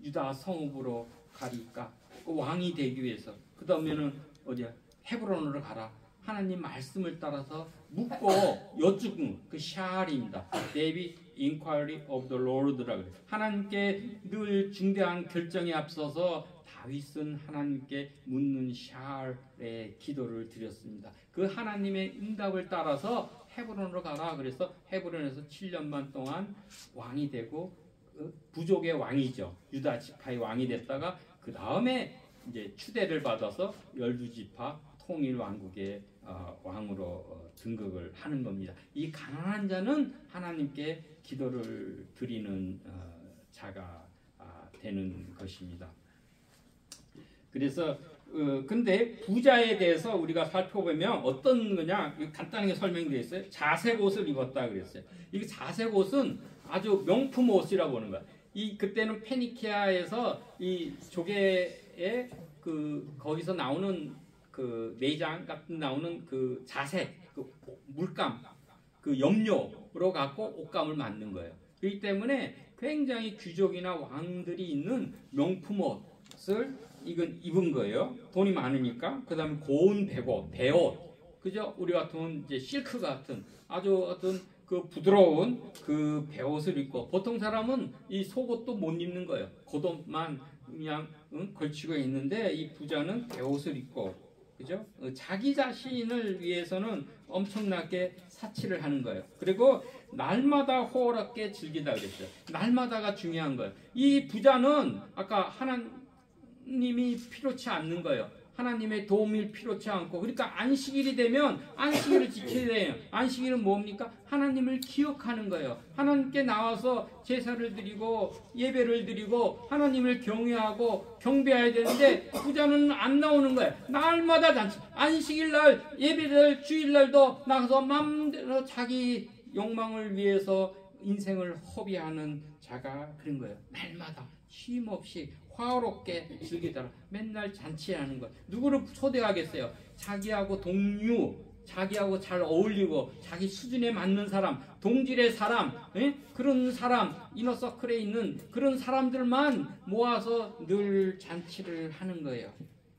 유다 성읍으로 가니까 그 왕이 되기 위해서 그 다음에는 어디야 헤브론으로 가라. 하나님 말씀을 따라서 묻고 여쭙는 그 샤알입니다. David inquiry of the Lord라고 그래요. 하나님께 늘 중대한 결정에 앞서서 다윗은 하나님께 묻는 샤알의 기도를 드렸습니다. 그 하나님의 응답을 따라서 헤브론으로 가라. 그래서 헤브론에서 7년만 동안 왕이 되고 부족의 왕이죠. 유다 지파의 왕이 됐다가 그 다음에 이제 추대를 받아서 12지파 통일 왕국의 왕으로 등극을 하는 겁니다. 이 가난한 자는 하나님께 기도를 드리는 자가 되는 것입니다. 그래서 근데 부자에 대해서 우리가 살펴보면 어떤 거냐 간단하게 설명되어 있어요. 자색 옷을 입었다 그랬어요. 이 자색 옷은 아주 명품 옷이라고 보는 거야. 이 그때는 페니키아에서 이 조개에 그 거기서 나오는 그 내장 같은 나오는 그 자색, 그 물감, 그 염료로 갖고 옷감을 만든 거예요. 그렇기 때문에 굉장히 귀족이나 왕들이 있는 명품 옷을 이건 입은 거예요. 돈이 많으니까. 그 다음에 고운 배옷, 그죠? 우리 같으면 이제 실크 같은 아주 어떤 그 부드러운 그 배옷을 입고 보통 사람은 이 속옷도 못 입는 거예요. 겉옷만 그냥 걸치고 있는데 이 부자는 배옷을 입고 그죠? 자기 자신을 위해서는 엄청나게 사치를 하는 거예요. 그리고 날마다 호락게 즐기다 그랬어요. 날마다가 중요한 거예요. 이 부자는 아까 하나님이 필요치 않는 거예요. 하나님의 도움이 필요치 않고 그러니까 안식일이 되면 안식일을 지켜야 돼요. 안식일은 뭡니까? 하나님을 기억하는 거예요. 하나님께 나와서 제사를 드리고 예배를 드리고 하나님을 경외하고 경배해야 되는데 부자는 안 나오는 거예요. 날마다 잔치. 안식일날 예배들 주일날도 나가서 마음대로 자기 욕망을 위해서 인생을 허비하는 자가 그런 거예요. 날마다 쉼 없이 화롭게 즐기더라. 맨날 잔치하는 거. 누구를 초대하겠어요? 자기하고 동료, 자기하고 잘 어울리고 자기 수준에 맞는 사람, 동질의 사람, 그런 사람, 이너서클에 있는 그런 사람들만 모아서 늘 잔치를 하는 거예요.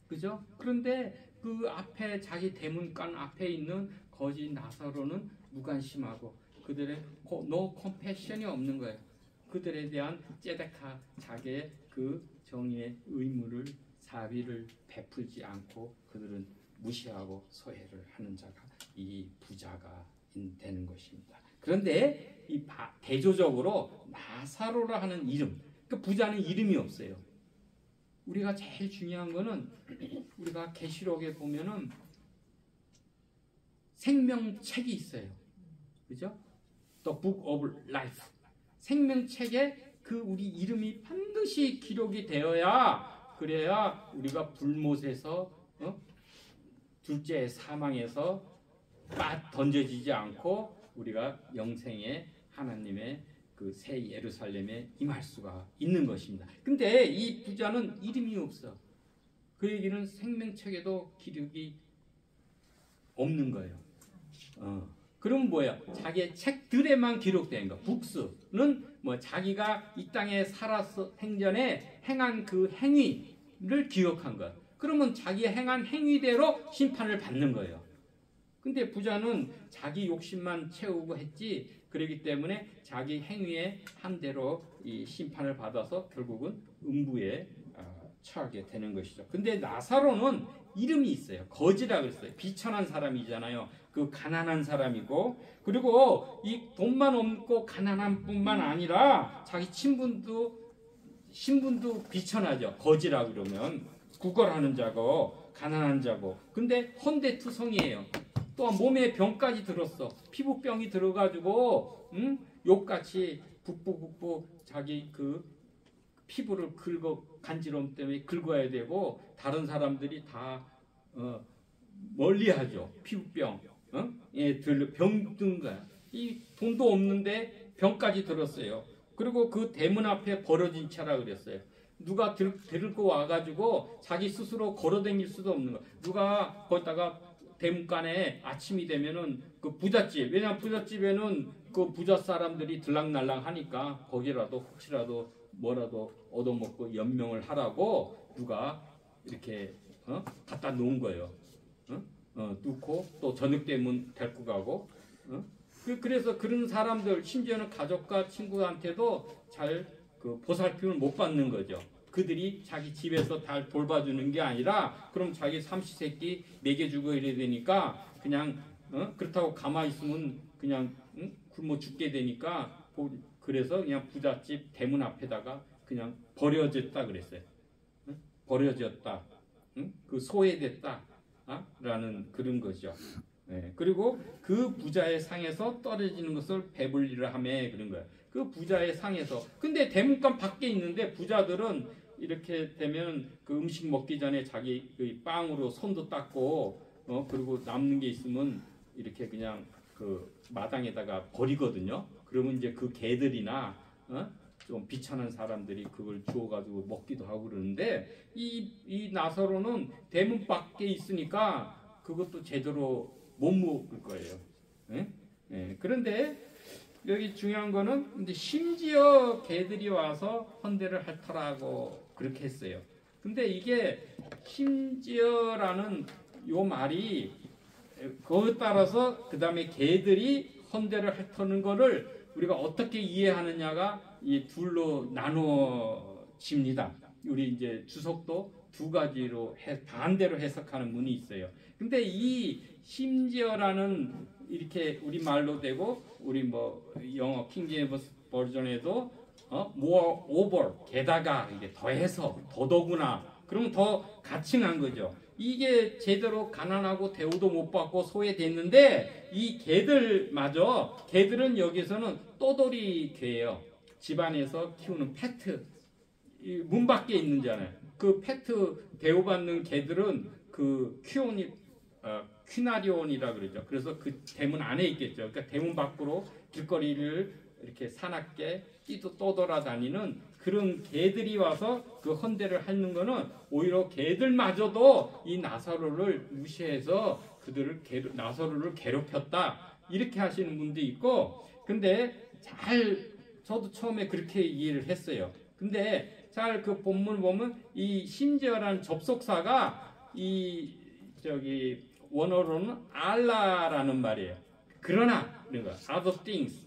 그죠? 그런데 그 앞에 자기 대문간 앞에 있는 거지 나사로는 무관심하고 그들의 no compassion이 없는 거예요. 그들에 대한 째데카 자기의 그 정의의 의무를 사비를 베풀지 않고 그들은 무시하고 소외를 하는 자가 이 부자가 되는 것입니다. 그런데 이 대조적으로 나사로라 하는 이름, 그 부자는 이름이 없어요. 우리가 제일 중요한 거는 우리가 계시록에 보면은 생명책이 있어요. 그죠? The Book of Life. 생명책에 그 우리 이름이 반드시 기록이 되어야, 그래야 우리가 불못에서 둘째 사망에서 던져지지 않고 우리가 영생의 하나님의 그 새 예루살렘에 임할 수가 있는 것입니다. 근데 이 부자는 이름이 없어. 그 얘기는 생명책에도 기록이 없는 거예요. 그럼 뭐야? 자기의 책들에만 기록된 거. 북스는 뭐 자기가 이 땅에 살아서 생전에 행한 그 행위를 기억한 것. 그러면 자기 행한 행위대로 심판을 받는 거예요. 근데 부자는 자기 욕심만 채우고 했지, 그렇기 때문에 자기 행위에 한 대로 이 심판을 받아서 결국은 음부에 처하게 되는 것이죠. 근데 나사로는 이름이 있어요. 거지라 그랬어요. 비천한 사람이잖아요. 그 가난한 사람이고, 그리고 이 돈만 없고 가난한 뿐만 아니라 자기 신분도 비천하죠. 거지라 그러면 구걸하는 자고 가난한 자고. 근데 헌데투성이에요. 또 몸에 병까지 들었어. 피부병이 들어가지고 욕같이 북북북북 자기 그 피부를 간지럼 때문에 긁어야 되고, 다른 사람들이 다 멀리하죠. 피부병, 병든 거야. 이 돈도 없는데 병까지 들었어요. 그리고 그 대문 앞에 버려진 차라 그랬어요. 누가 데리고 와가지고 자기 스스로 걸어다닐 수도 없는 거야. 누가 거기다가 대문간에 아침이 되면은 그 부잣집, 왜냐면 부잣집에는 그 부자 사람들이 들락날락 하니까 거기라도 혹시라도 뭐라도 얻어먹고 연명을 하라고 누가 이렇게 갖다 놓은 거예요. 놓고 또 저녁 되면 데리고 가고. 그래서 그런 사람들, 심지어는 가족과 친구한테도 잘 그 보살핌을 못 받는 거죠. 그들이 자기 집에서 잘 돌봐주는 게 아니라, 그럼 자기 삼시세끼 먹여주고 이래야 되니까 그냥 그렇다고 가만히 있으면 그냥 굶어 죽게 되니까, 그래서 그냥 부잣집 대문 앞에다가 그냥 버려졌다 그랬어요. 버려졌다. 그 소외됐다. 라는 그런 거죠. 그리고 그 부자의 상에서 떨어지는 것을 배불리라 하며 그런 거예요. 그 부자의 상에서. 근데 대문간 밖에 있는데 부자들은 이렇게 되면 그 음식 먹기 전에 자기 그 빵으로 손도 닦고, 그리고 남는 게 있으면 이렇게 그냥 그 마당에다가 버리거든요. 그러면 이제 그 개들이나 좀 비천한 사람들이 그걸 주워가지고 먹기도 하고 그러는데, 이 나사로는 대문 밖에 있으니까 그것도 제대로 못 먹을 거예요. 그런데 여기 중요한 거는, 근데 심지어 개들이 와서 헌대를 핥더라고 그렇게 했어요. 근데 이게 심지어라는 요 말이, 그거에 따라서 그 다음에 개들이 헌대를 핥는 거를 우리가 어떻게 이해하느냐가 이 둘로 나누어집니다. 우리 이제 주석도 두 가지로 반대로 해석하는 문이 있어요. 근데 이 심지어라는 이렇게 우리 말로 되고, 우리 뭐 영어 킹제임스 버전에도 more over, 게다가 이게 더해서 더더구나, 그러면 더 가칭한 거죠. 이게 제대로 가난하고 대우도 못 받고 소외됐는데, 이 개들마저, 개들은 여기서는 떠돌이 개예요. 집안에서 키우는 페트, 문 밖에 있는잖아요. 그 페트 대우받는 개들은 그 퀴나리온이라 그러죠. 그래서 그 대문 안에 있겠죠. 그러니까 대문 밖으로 길거리를 이렇게 사납게 떠돌아다니는 그런 개들이 와서 그 헌대를 하는 거는, 오히려 개들마저도 이 나사로를 무시해서 나사로를 괴롭혔다, 이렇게 하시는 분도 있고. 근데 저도 처음에 그렇게 이해를 했어요. 근데 잘 그 본문 보면 이 심지어라는 접속사가 원어로는 알라라는 말이에요. 그러나 이런 거, other things,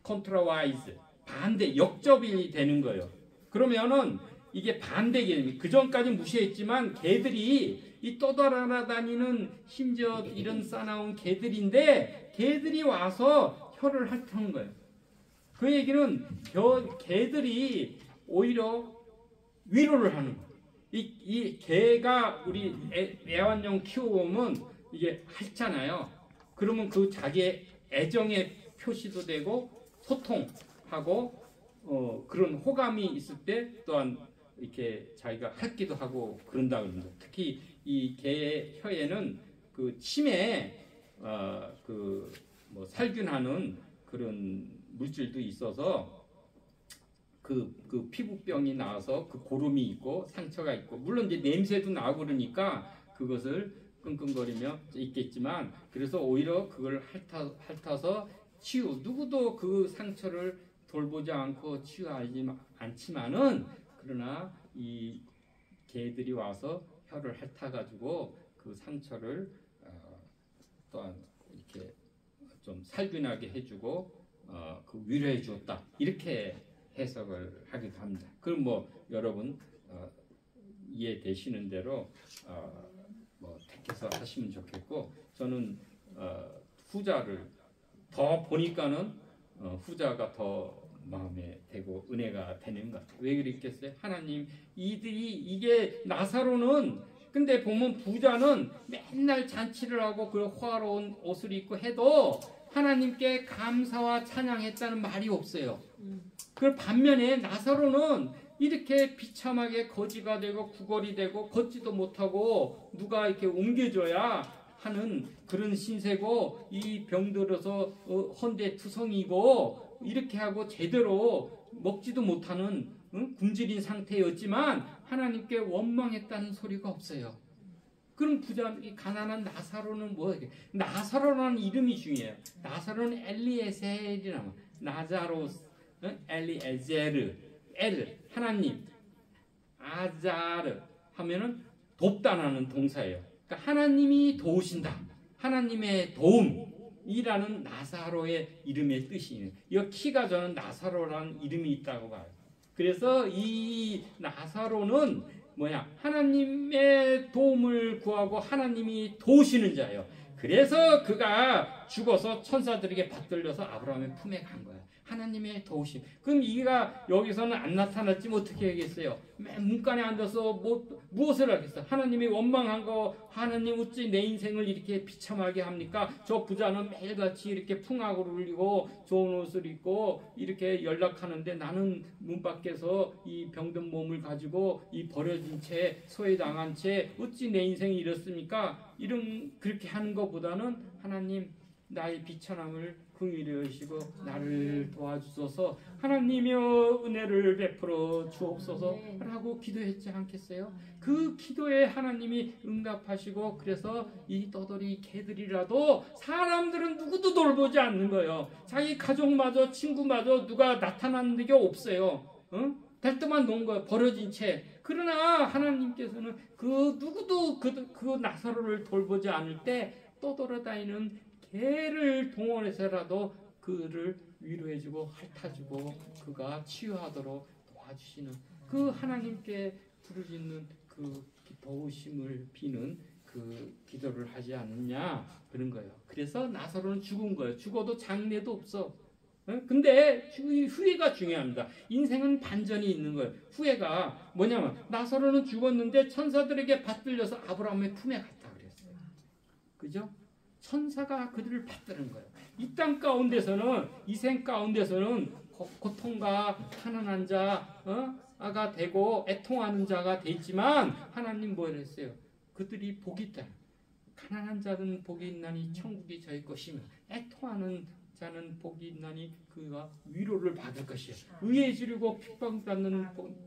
contrariwise, 반대, 역접이 되는 거예요. 그러면은 이게 반대 개념이 그 전까지 무시했지만 개들이 이 떠돌아다니는 심지어 이런 싸나운 개들인데 개들이 와서 혀를 핥는 거예요. 그 얘기는 개들이 오히려 위로를 하는 거예요. 이 개가 우리 애완용 키워보면 이게 핥잖아요. 그러면 그 자기의 애정의 표시도 되고 소통하고 그런 호감이 있을 때 또한 이렇게 자기가 핥기도 하고 그런다 그럽니다. 특히 이 개의 혀에는 그 침에 그 뭐 살균하는 그런 물질도 있어서 그 피부병이 나와서 그 고름이 있고 상처가 있고 물론 이제 냄새도 나고 그러니까 그것을 끙끙거리며 있겠지만 그래서 오히려 그걸 핥아서 누구도 그 상처를 돌보지 않고 치유하지 않지만은 그러나 이 개들이 와서 혀를 핥아가지고 그 상처를 또한 이렇게 좀 살균하게 해주고 그 위로해 주었다 이렇게 해석을 하기도 합니다. 그럼 뭐 여러분 이해되시는 대로 뭐 택해서 하시면 좋겠고 저는 후자를 더 보니까는 후자가 더 마음에 되고 은혜가 되는 것 같아요. 왜 그랬겠어요? 하나님 이게 나사로는 근데 보면 부자는 맨날 잔치를 하고 그 화로운 옷을 입고 해도 하나님께 감사와 찬양했다는 말이 없어요. 그 반면에 나사로는 이렇게 비참하게 거지가 되고 구걸이 되고 걷지도 못하고 누가 이렇게 옮겨줘야 하는 그런 신세고 이 병들어서 헌데투성이고 이렇게 하고 제대로 먹지도 못하는 굶주린 상태였지만 하나님께 원망했다는 소리가 없어요. 그럼 부자 이 가난한 나사로는 뭐예요? 나사로라는 이름이 중요해요. 나사로는 엘리에셀이라는 나자로스, 엘리에제르, 엘 하나님, 아자르 하면은 돕다라는 동사예요. 그러니까 하나님이 도우신다. 하나님의 도움이라는 나사로의 이름의 뜻이에요. 이 키가 저는 나사로라는 이름이 있다고 봐요. 그래서 이 나사로는 뭐야? 하나님의 도움을 구하고 하나님이 도우시는 자예요. 그래서 그가 죽어서 천사들에게 받들려서 아브라함의 품에 간 거야. 하나님의 도우심. 그럼 이가 여기서는 안 나타났지만 어떻게 하겠어요? 맨 문간에 앉아서 무엇을 하겠어? 하나님이 원망한 거 하나님 어찌 내 인생을 이렇게 비참하게 합니까? 저 부자는 매일같이 이렇게 풍악을 울리고 좋은 옷을 입고 이렇게 연락하는데 나는 문 밖에서 이 병든 몸을 가지고 이 버려진 채 소외당한 채 어찌 내 인생이 이렇습니까? 그렇게 하는 것보다는 하나님 나의 비천함을 긍휼히 여기시고 나를 도와주소서 하나님여 은혜를 베풀어 주옵소서 라고 기도했지 않겠어요? 그 기도에 하나님이 응답하시고 그래서 이 떠돌이 개들이라도 사람들은 누구도 돌보지 않는 거예요. 자기 가족마저 친구마저 누가 나타나는 게 없어요. 달때만 놓은 거예요. 버려진 채. 그러나 하나님께서는 그 누구도 그 나사로를 돌보지 않을 때 떠돌아다니는 개를 동원해서라도 그를 위로해주고 핥아주고 그가 치유하도록 도와주시는 그 하나님께 부르짖는 그 도우심을 비는 그 기도를 하지 않느냐 그런 거예요. 그래서 나사로는 죽은 거예요. 죽어도 장례도 없어. 근데 후회가 중요합니다. 인생은 반전이 있는 거예요. 후회가 뭐냐면 나사로는 죽었는데 천사들에게 받들려서 아브라함의 품에 갔다 그랬어요. 그죠? 천사가 그들을 받드는 거예요. 이 땅 가운데서는 이 생 가운데서는 고통과 가난한 자가 되고 애통하는 자가 되지만 하나님 뭐 했어요? 그들이 복이 있다. 가난한 자는 복이 있나니 천국이 저희 것이며 애통하는 자는 복이 있나니 그가 위로를 받을 것이에요. 의에 지르고 핍박받는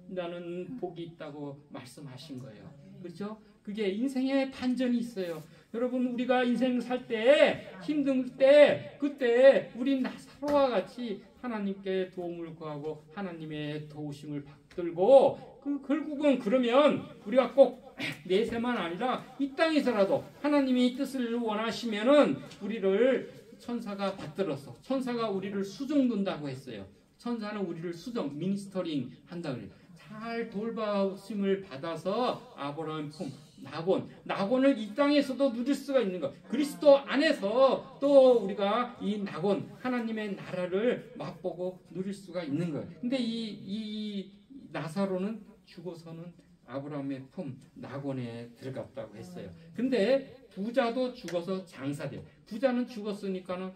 나는 복이 있다고 말씀하신 거예요. 그렇죠? 그게 인생에 반전이 있어요. 여러분 우리가 인생 살 때 힘들 때 그때 우리 나사로와 같이 하나님께 도움을 구하고 하나님의 도우심을 받들고 결국은 그러면 우리가 꼭 내세만 아니라 이 땅에서라도 하나님이 뜻을 원하시면은 우리를 천사가 받들어서 천사가 우리를 수종둔다고 했어요. 천사는 우리를 수종 미니스터링 한다 그래요. 잘 돌봐심을 받아서 아브라함의 품 낙원을 이 땅에서도 누릴 수가 있는 것. 그리스도 안에서 또 우리가 이 낙원 하나님의 나라를 맛보고 누릴 수가 있는 거예요. 근데 이 나사로는 죽어서는 아브라함의 품 낙원에 들어갔다고 했어요. 근데 부자도 죽어서 장사돼요. 부자는 죽었으니까는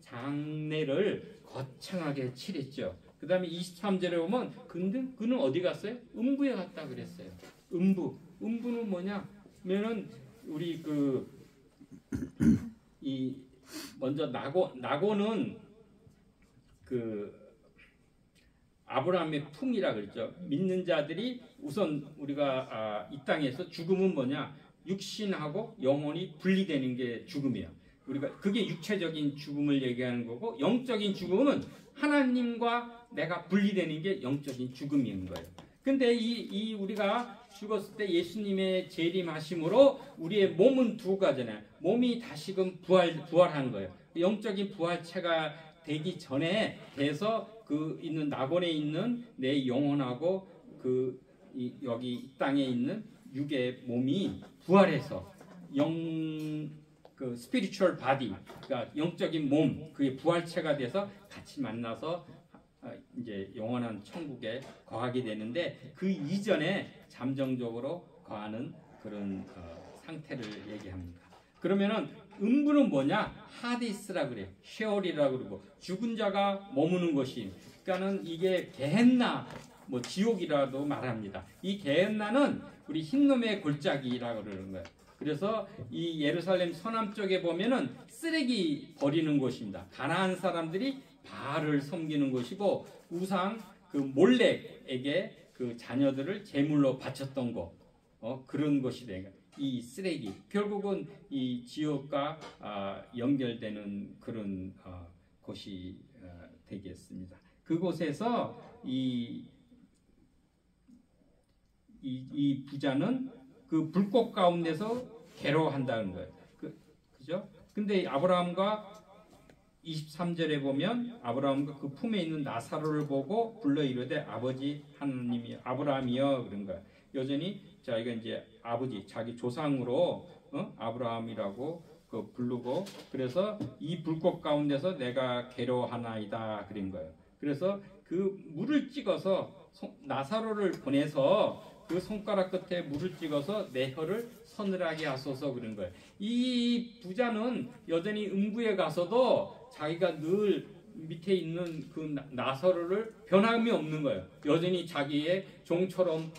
장례를 거창하게 치렀죠. 그 다음에 23절에 보면 그는 어디 갔어요? 음부에 갔다 그랬어요. 음부는 뭐냐면은 우리 먼저 낙원은 아브라함의 품이라 그랬죠. 믿는 자들이 우선 우리가 이 땅에서 죽음은 뭐냐? 육신하고 영혼이 분리되는 게 죽음이에요. 우리가 그게 육체적인 죽음을 얘기하는 거고, 영적인 죽음은 하나님과 내가 분리되는 게 영적인 죽음인 거예요. 근데 이 우리가 죽었을 때 예수님의 재림하심으로 우리의 몸은 두 가지잖아요. 몸이 다시금 부활한 거예요. 영적인 부활체가 되기 전에 돼서 있는 낙원에 있는 내 영혼하고 여기 이 땅에 있는 육의 몸이 부활해서 스피리추얼 바디, 그러니까 영적인 몸, 그게 부활체가 돼서 같이 만나서 이제 영원한 천국에 거하게 되는데, 그 이전에 잠정적으로 거하는 그런 상태를 얘기합니다. 그러면은 음부는 뭐냐? 하디스라 그래요. 쉐올이라 그러고 죽은 자가 머무는 곳이. 그러니까는 이게 게헨나, 뭐 지옥이라도 말합니다. 이 게헨나는 우리 흰놈의 골짜기라 그러는 거예요. 그래서 이 예루살렘 서남 쪽에 보면은 쓰레기 버리는 곳입니다. 가나안 사람들이 바알을 섬기는 곳이고, 우상 몰렉에게 그 자녀들을 제물로 바쳤던 곳, 그런 곳이 되는 거예요. 이 쓰레기 결국은 이 지옥과 연결되는 그런 곳이 되겠습니다. 그곳에서 이 부자는 그 불꽃 가운데서 괴로워한다는 거예요. 그죠? 근데 아브라함과 23절에 보면 아브라함과 그 품에 있는 나사로를 보고 불러 이르되 아버지 하나님이 아브라함이여 그런 거예요. 여전히 자기가 이제 아버지 자기 조상으로 아브라함이라고 부르고, 그래서 이 불꽃 가운데서 내가 괴로워하나이다 그런 거예요. 그래서 그 물을 찍어서 나사로를 보내서 그 손가락 끝에 물을 찍어서 내 혀를 서늘하게 하소서 그런 거예요. 이 부자는 여전히 음부에 가서도 자기가 늘 밑에 있는 그 나사로를 변함이 없는 거예요. 여전히 자기의 종처럼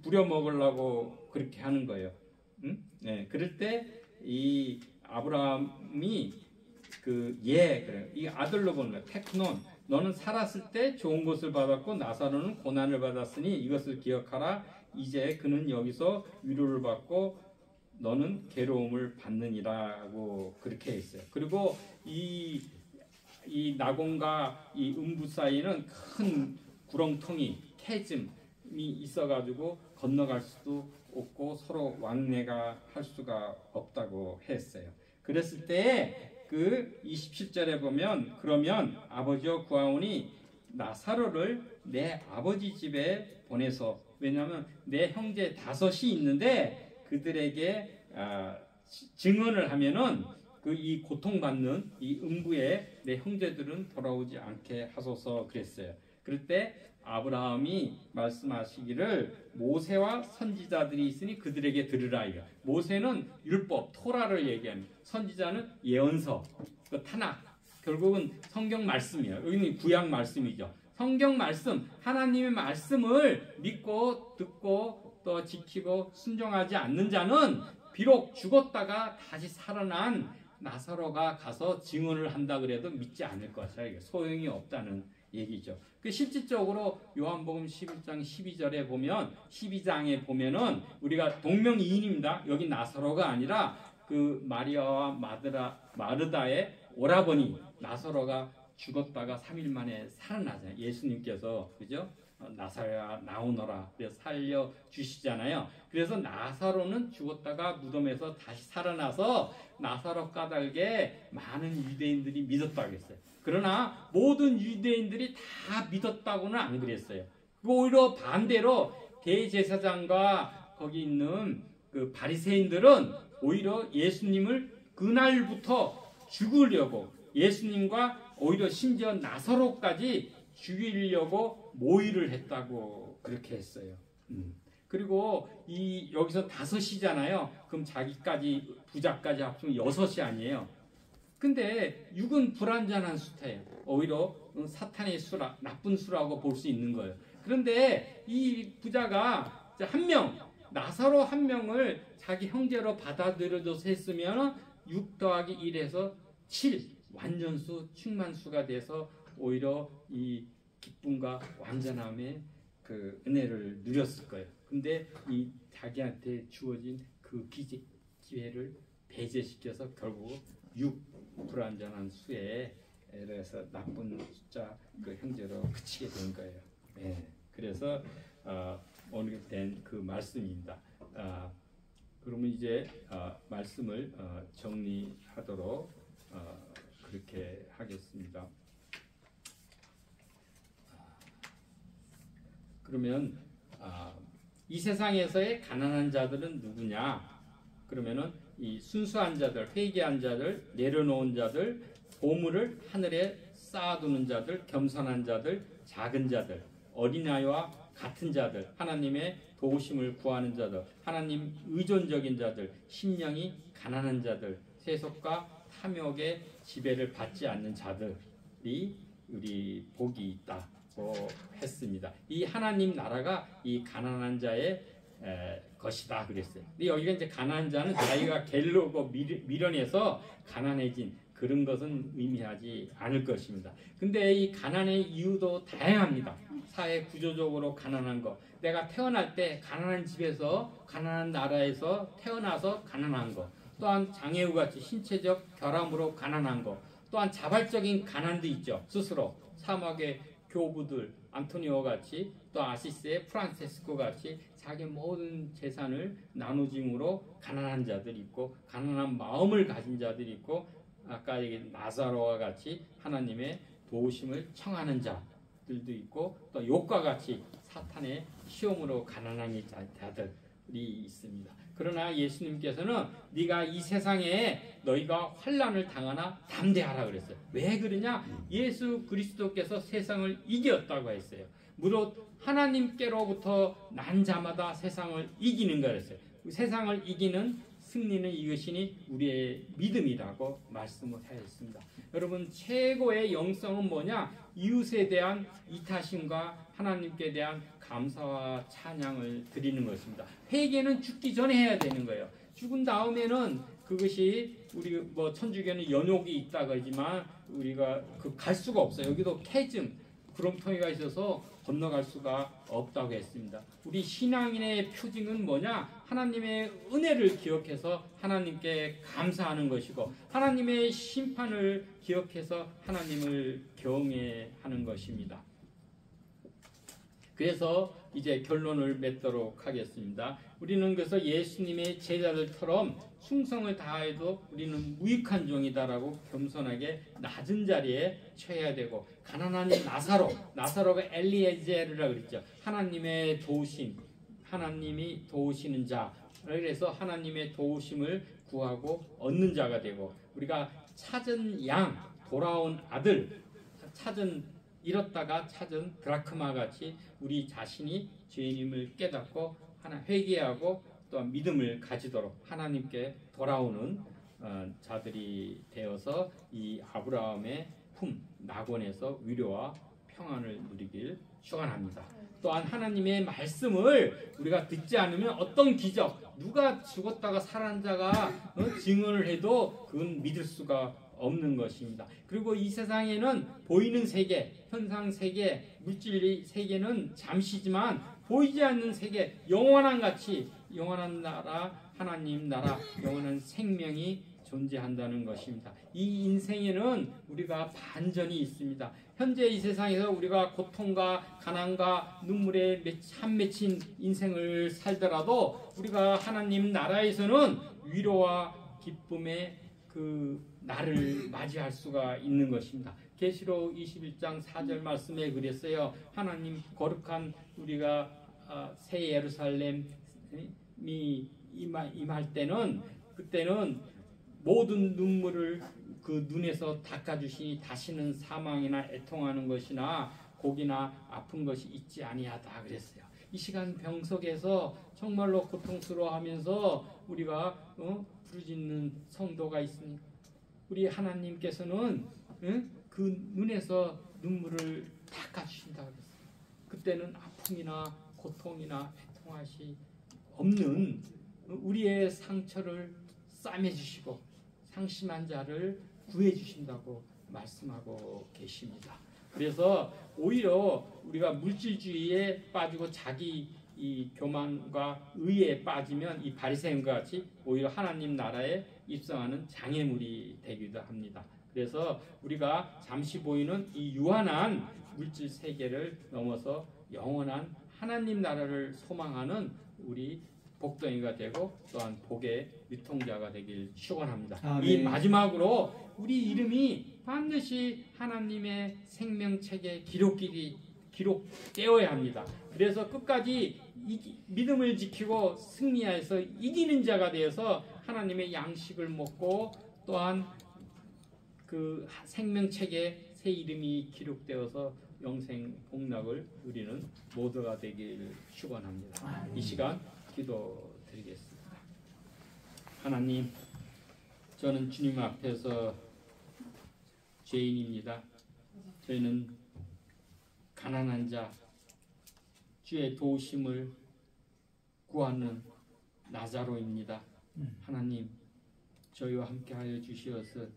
부려먹으려고 그렇게 하는 거예요. 응? 네, 그럴 때 이 아브라함이 그래. 이 아들로 보는 거예요. 테크논. 너는 살았을 때 좋은 것을 받았고 나사로는 고난을 받았으니 이것을 기억하라. 이제 그는 여기서 위로를 받고 너는 괴로움을 받느니라고 그렇게 했어요. 그리고 이 낙원과 이 음부 사이에는 큰 구렁텅이, 캐즘이 있어가지고 건너갈 수도 없고 서로 왕래가 할 수가 없다고 했어요. 그랬을 때 그 27절에 보면 그러면 아버지여 구하오니 나사로를 내 아버지 집에 보내서, 왜냐하면 내 형제 5이 있는데 그들에게 증언을 하면은 이 고통받는 이 음부에 내 형제들은 돌아오지 않게 하소서 그랬어요. 그럴 때 아브라함이 말씀하시기를 모세와 선지자들이 있으니 그들에게 들으라. 모세는 율법, 토라를 얘기합니다. 선지자는 예언서, 타낙, 결국은 성경 말씀이에요. 여기는 구약 말씀이죠. 성경 말씀, 하나님의 말씀을 믿고 듣고 또 지키고 순종하지 않는 자는 비록 죽었다가 다시 살아난 나사로가 가서 증언을 한다 그래도 믿지 않을 것이야. 소용이 없다는 얘기죠. 실질적으로 요한복음 11장 12절에 보면 12장에 보면은 우리가 동명이인입니다. 여기 나사로가 아니라 그 마리아와 마르다의 오라버니 나사로가 죽었다가 3일 만에 살아나잖아요. 예수님께서 그죠? 나사로야 나오너라 그래서 살려 주시잖아요. 그래서 나사로는 죽었다가 무덤에서 다시 살아나서 나사로 까닭에 많은 유대인들이 믿었다고 했어요. 그러나 모든 유대인들이 다 믿었다고는 안 그랬어요. 그 오히려 반대로 대제사장과 거기 있는 그 바리새인들은 오히려 예수님을 그날부터 죽으려고 예수님과 오히려 심지어 나사로까지 죽이려고 모의를 했다고 그렇게 했어요. 그리고 이 여기서 5이잖아요. 그럼 자기까지 부자까지 합치면 6이 아니에요. 근데 6은 불완전한 숫자예요. 오히려 사탄의 수라, 나쁜 수라고 볼 수 있는 거예요. 그런데 이 부자가 한 명, 나사로 한 명을 자기 형제로 받아들여줘서 했으면 6 더하기 1에서 7 완전수, 충만수가 돼서 오히려 이 기쁨과 완전함의 그 은혜를 누렸을 거예요. 근데 이 자기한테 주어진 그 기회를 배제시켜서 결국 6 불완전한 수에 그래서 나쁜 숫자 그 형제로 그치게 된 거예요. 네. 그래서 오늘 된 그 말씀입니다. 그러면 이제 말씀을 정리하도록 그렇게 하겠습니다. 그러면 이 세상에서의 가난한 자들은 누구냐? 그러면은 이 순수한 자들, 회개한 자들, 내려놓은 자들, 보물을 하늘에 쌓아두는 자들, 겸손한 자들, 작은 자들, 어린아이와 같은 자들, 하나님의 도우심을 구하는 자들, 하나님 의존적인 자들, 심령이 가난한 자들, 세속과 탐욕의 지배를 받지 않는 자들이 우리 복이 있다고 했습니다. 이 하나님 나라가 이 가난한 자의 것이다 그랬어요. 근데 여기가 이제 가난한 자는 자기가 게으르고 미련해서 가난해진 그런 것은 의미하지 않을 것입니다. 근데 이 가난의 이유도 다양합니다. 사회 구조적으로 가난한 거, 내가 태어날 때 가난한 집에서 가난한 나라에서 태어나서 가난한 거, 또한 장애우 같이 신체적 결함으로 가난한 거, 또한 자발적인 가난도 있죠. 스스로 사막의 교부들 안토니오 같이, 또 아시스의 프란체스코 같이 자기 모든 재산을 나누짐으로 가난한 자들이 있고, 가난한 마음을 가진 자들이 있고, 아까 얘기한 나사로와 같이 하나님의 도우심을 청하는 자들도 있고, 또 욥과 같이 사탄의 시험으로 가난한 자들이 있습니다. 그러나 예수님께서는 네가 이 세상에 너희가 환난을 당하나 담대하라 그랬어요. 왜 그러냐? 예수 그리스도께서 세상을 이겼다고 했어요. 무릇 하나님께로부터 난 자마다 세상을 이기는 거였어요. 세상을 이기는 승리는 이것이니 우리의 믿음이라고 말씀을 하였습니다. 여러분, 최고의 영성은 뭐냐? 이웃에 대한 이타심과 하나님께 대한 감사와 찬양을 드리는 것입니다. 회개는 죽기 전에 해야 되는 거예요. 죽은 다음에는 그것이 우리 뭐 천주교는 연욕이 있다고 하지만 우리가 갈 수가 없어요. 여기도 캐즘, 구렁텅이가 있어서 건너갈 수가 없다고 했습니다. 우리 신앙인의 표징은 뭐냐? 하나님의 은혜를 기억해서 하나님께 감사하는 것이고, 하나님의 심판을 기억해서 하나님을 경외하는 것입니다. 그래서 이제 결론을 맺도록 하겠습니다. 우리는 그래서 예수님의 제자들처럼 충성을 다해도 우리는 무익한 종이다라고 겸손하게 낮은 자리에 처해야 되고, 가난한 나사로가 엘리에제르라 그랬죠. 하나님의 도우심, 하나님이 도우시는 자, 그래서 하나님의 도우심을 구하고 얻는 자가 되고, 우리가 찾은 양, 돌아온 아들, 잃었다가 찾은 드라크마 같이 우리 자신이 죄인임을 깨닫고 하나 회개하고 또 믿음을 가지도록 하나님께 돌아오는 자들이 되어서 이 아브라함의 품 낙원에서 위로와 평안을 누리길 축원합니다. 또한 하나님의 말씀을 우리가 듣지 않으면 어떤 기적, 누가 죽었다가 살아난 자가 증언을 해도 그건 믿을 수가 없는 것입니다. 그리고 이 세상에는 보이는 세계, 현상 세계, 물질 세계는 잠시지만 보이지 않는 세계, 영원한 가치, 영원한 나라, 하나님 나라, 영원한 생명이 존재한다는 것입니다. 이 인생에는 우리가 반전이 있습니다. 현재 이 세상에서 우리가 고통과 가난과 눈물에 참 맺힌 인생을 살더라도 우리가 하나님 나라에서는 위로와 기쁨의 그 나를 맞이할 수가 있는 것입니다. 계시록 21장 4절 말씀에 그랬어요. 하나님 거룩한 우리가 새 예루살렘이 임할 때는 그때는 모든 눈물을 그 눈에서 닦아주시니 다시는 사망이나 애통하는 것이나 고기나 아픈 것이 있지 아니하다 그랬어요. 이 시간 병석에서 정말로 고통스러워하면서 우리가 부르짖는 성도가 있으니 우리 하나님께서는 그 눈에서 눈물을 닦아주신다 그랬어요. 그때는 아픔이나 고통이나 애통하시 없는 우리의 상처를 싸매주시고 상심한 자를 구해주신다고 말씀하고 계십니다. 그래서 오히려 우리가 물질주의에 빠지고 자기 이 교만과 의에 빠지면 이 바리새인과 같이 오히려 하나님 나라에 입성하는 장애물이 되기도 합니다. 그래서 우리가 잠시 보이는 이 유한한 물질 세계를 넘어서 영원한 하나님 나라를 소망하는 우리 복덩이가 되고 또한 복의 유통자가 되길 축원합니다. 아멘. 이 마지막으로 우리 이름이 반드시 하나님의 생명책에 기록되어야 합니다. 그래서 끝까지 믿음을 지키고 승리해서 이기는 자가 되어서 하나님의 양식을 먹고 또한 그 생명책에 새 이름이 기록되어서 영생 복락을 누리는 모두가 되길 축원합니다. 이 시간 기도드리겠습니다. 하나님, 저는 주님 앞에서 죄인입니다. 저희는 가난한 자, 주의 도우심을 구하는 나사로입니다. 하나님, 저희와 함께하여 주시어서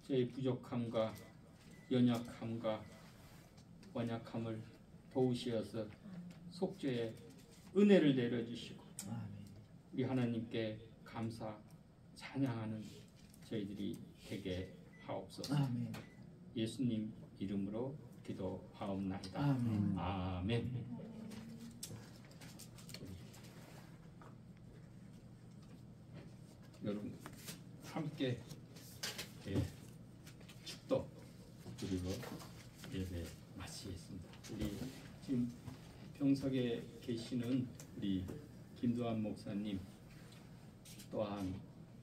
저희 부족함과 연약함과 완약함을 도우시어서 속죄의 은혜를 내려주시고 우리 하나님께 감사 찬양하는 저희들이 되게 하옵소서. 아멘. 예수님 이름으로 기도하옵나이다. 아멘. 아멘. 여러분 함께 축도 그리고 예배 마치겠습니다. 우리 지금 병석에 계시는 우리 김도환 목사님 또한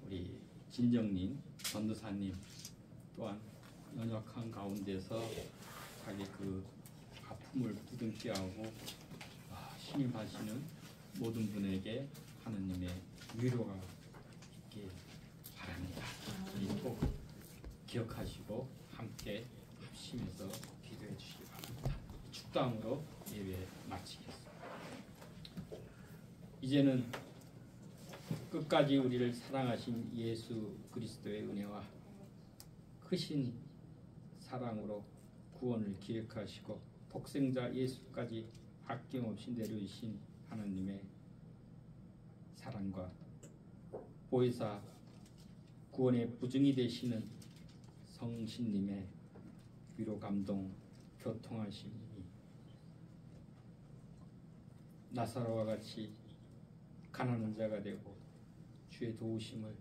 우리 진정님 전도사님 또한 연약한 가운데서 자기 그 아픔을 부둥켜 하고 신임하시는 모든 분에게 하느님의 위로가 있길 바랍니다. 우리 꼭 기억하시고 함께 합심해서 기도해 주시기 바랍니다. 축도함으로 예배 마치겠습니다. 이제는 끝까지 우리를 사랑하신 예수 그리스도의 은혜와 크신 사랑으로 구원을 기획하시고 독생자 예수까지 아낌없이 내려주신 하나님의 사랑과 보혜사 구원의 부증이 되시는 성신님의 위로 감동 교통하심이 나사로와 같이 가난한 자가 되고 주의 도우심을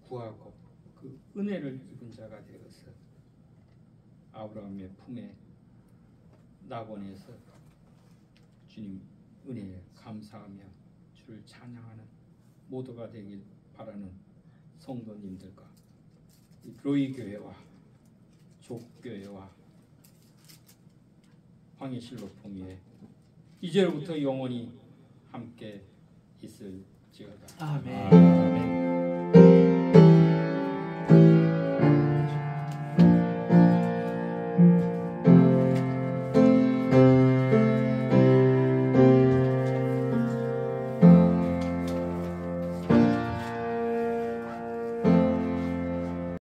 구하고 그 은혜를 입은 자가 되어서 아브라함의 품에 낙원에서 주님 은혜에 감사하며 주를 찬양하는 모두가 되길 바라는 성도님들과 로이 교회와 족교회와 황해실로풍위에 이제로부터 영원히 함께 있을지어다. 아멘. 아멘.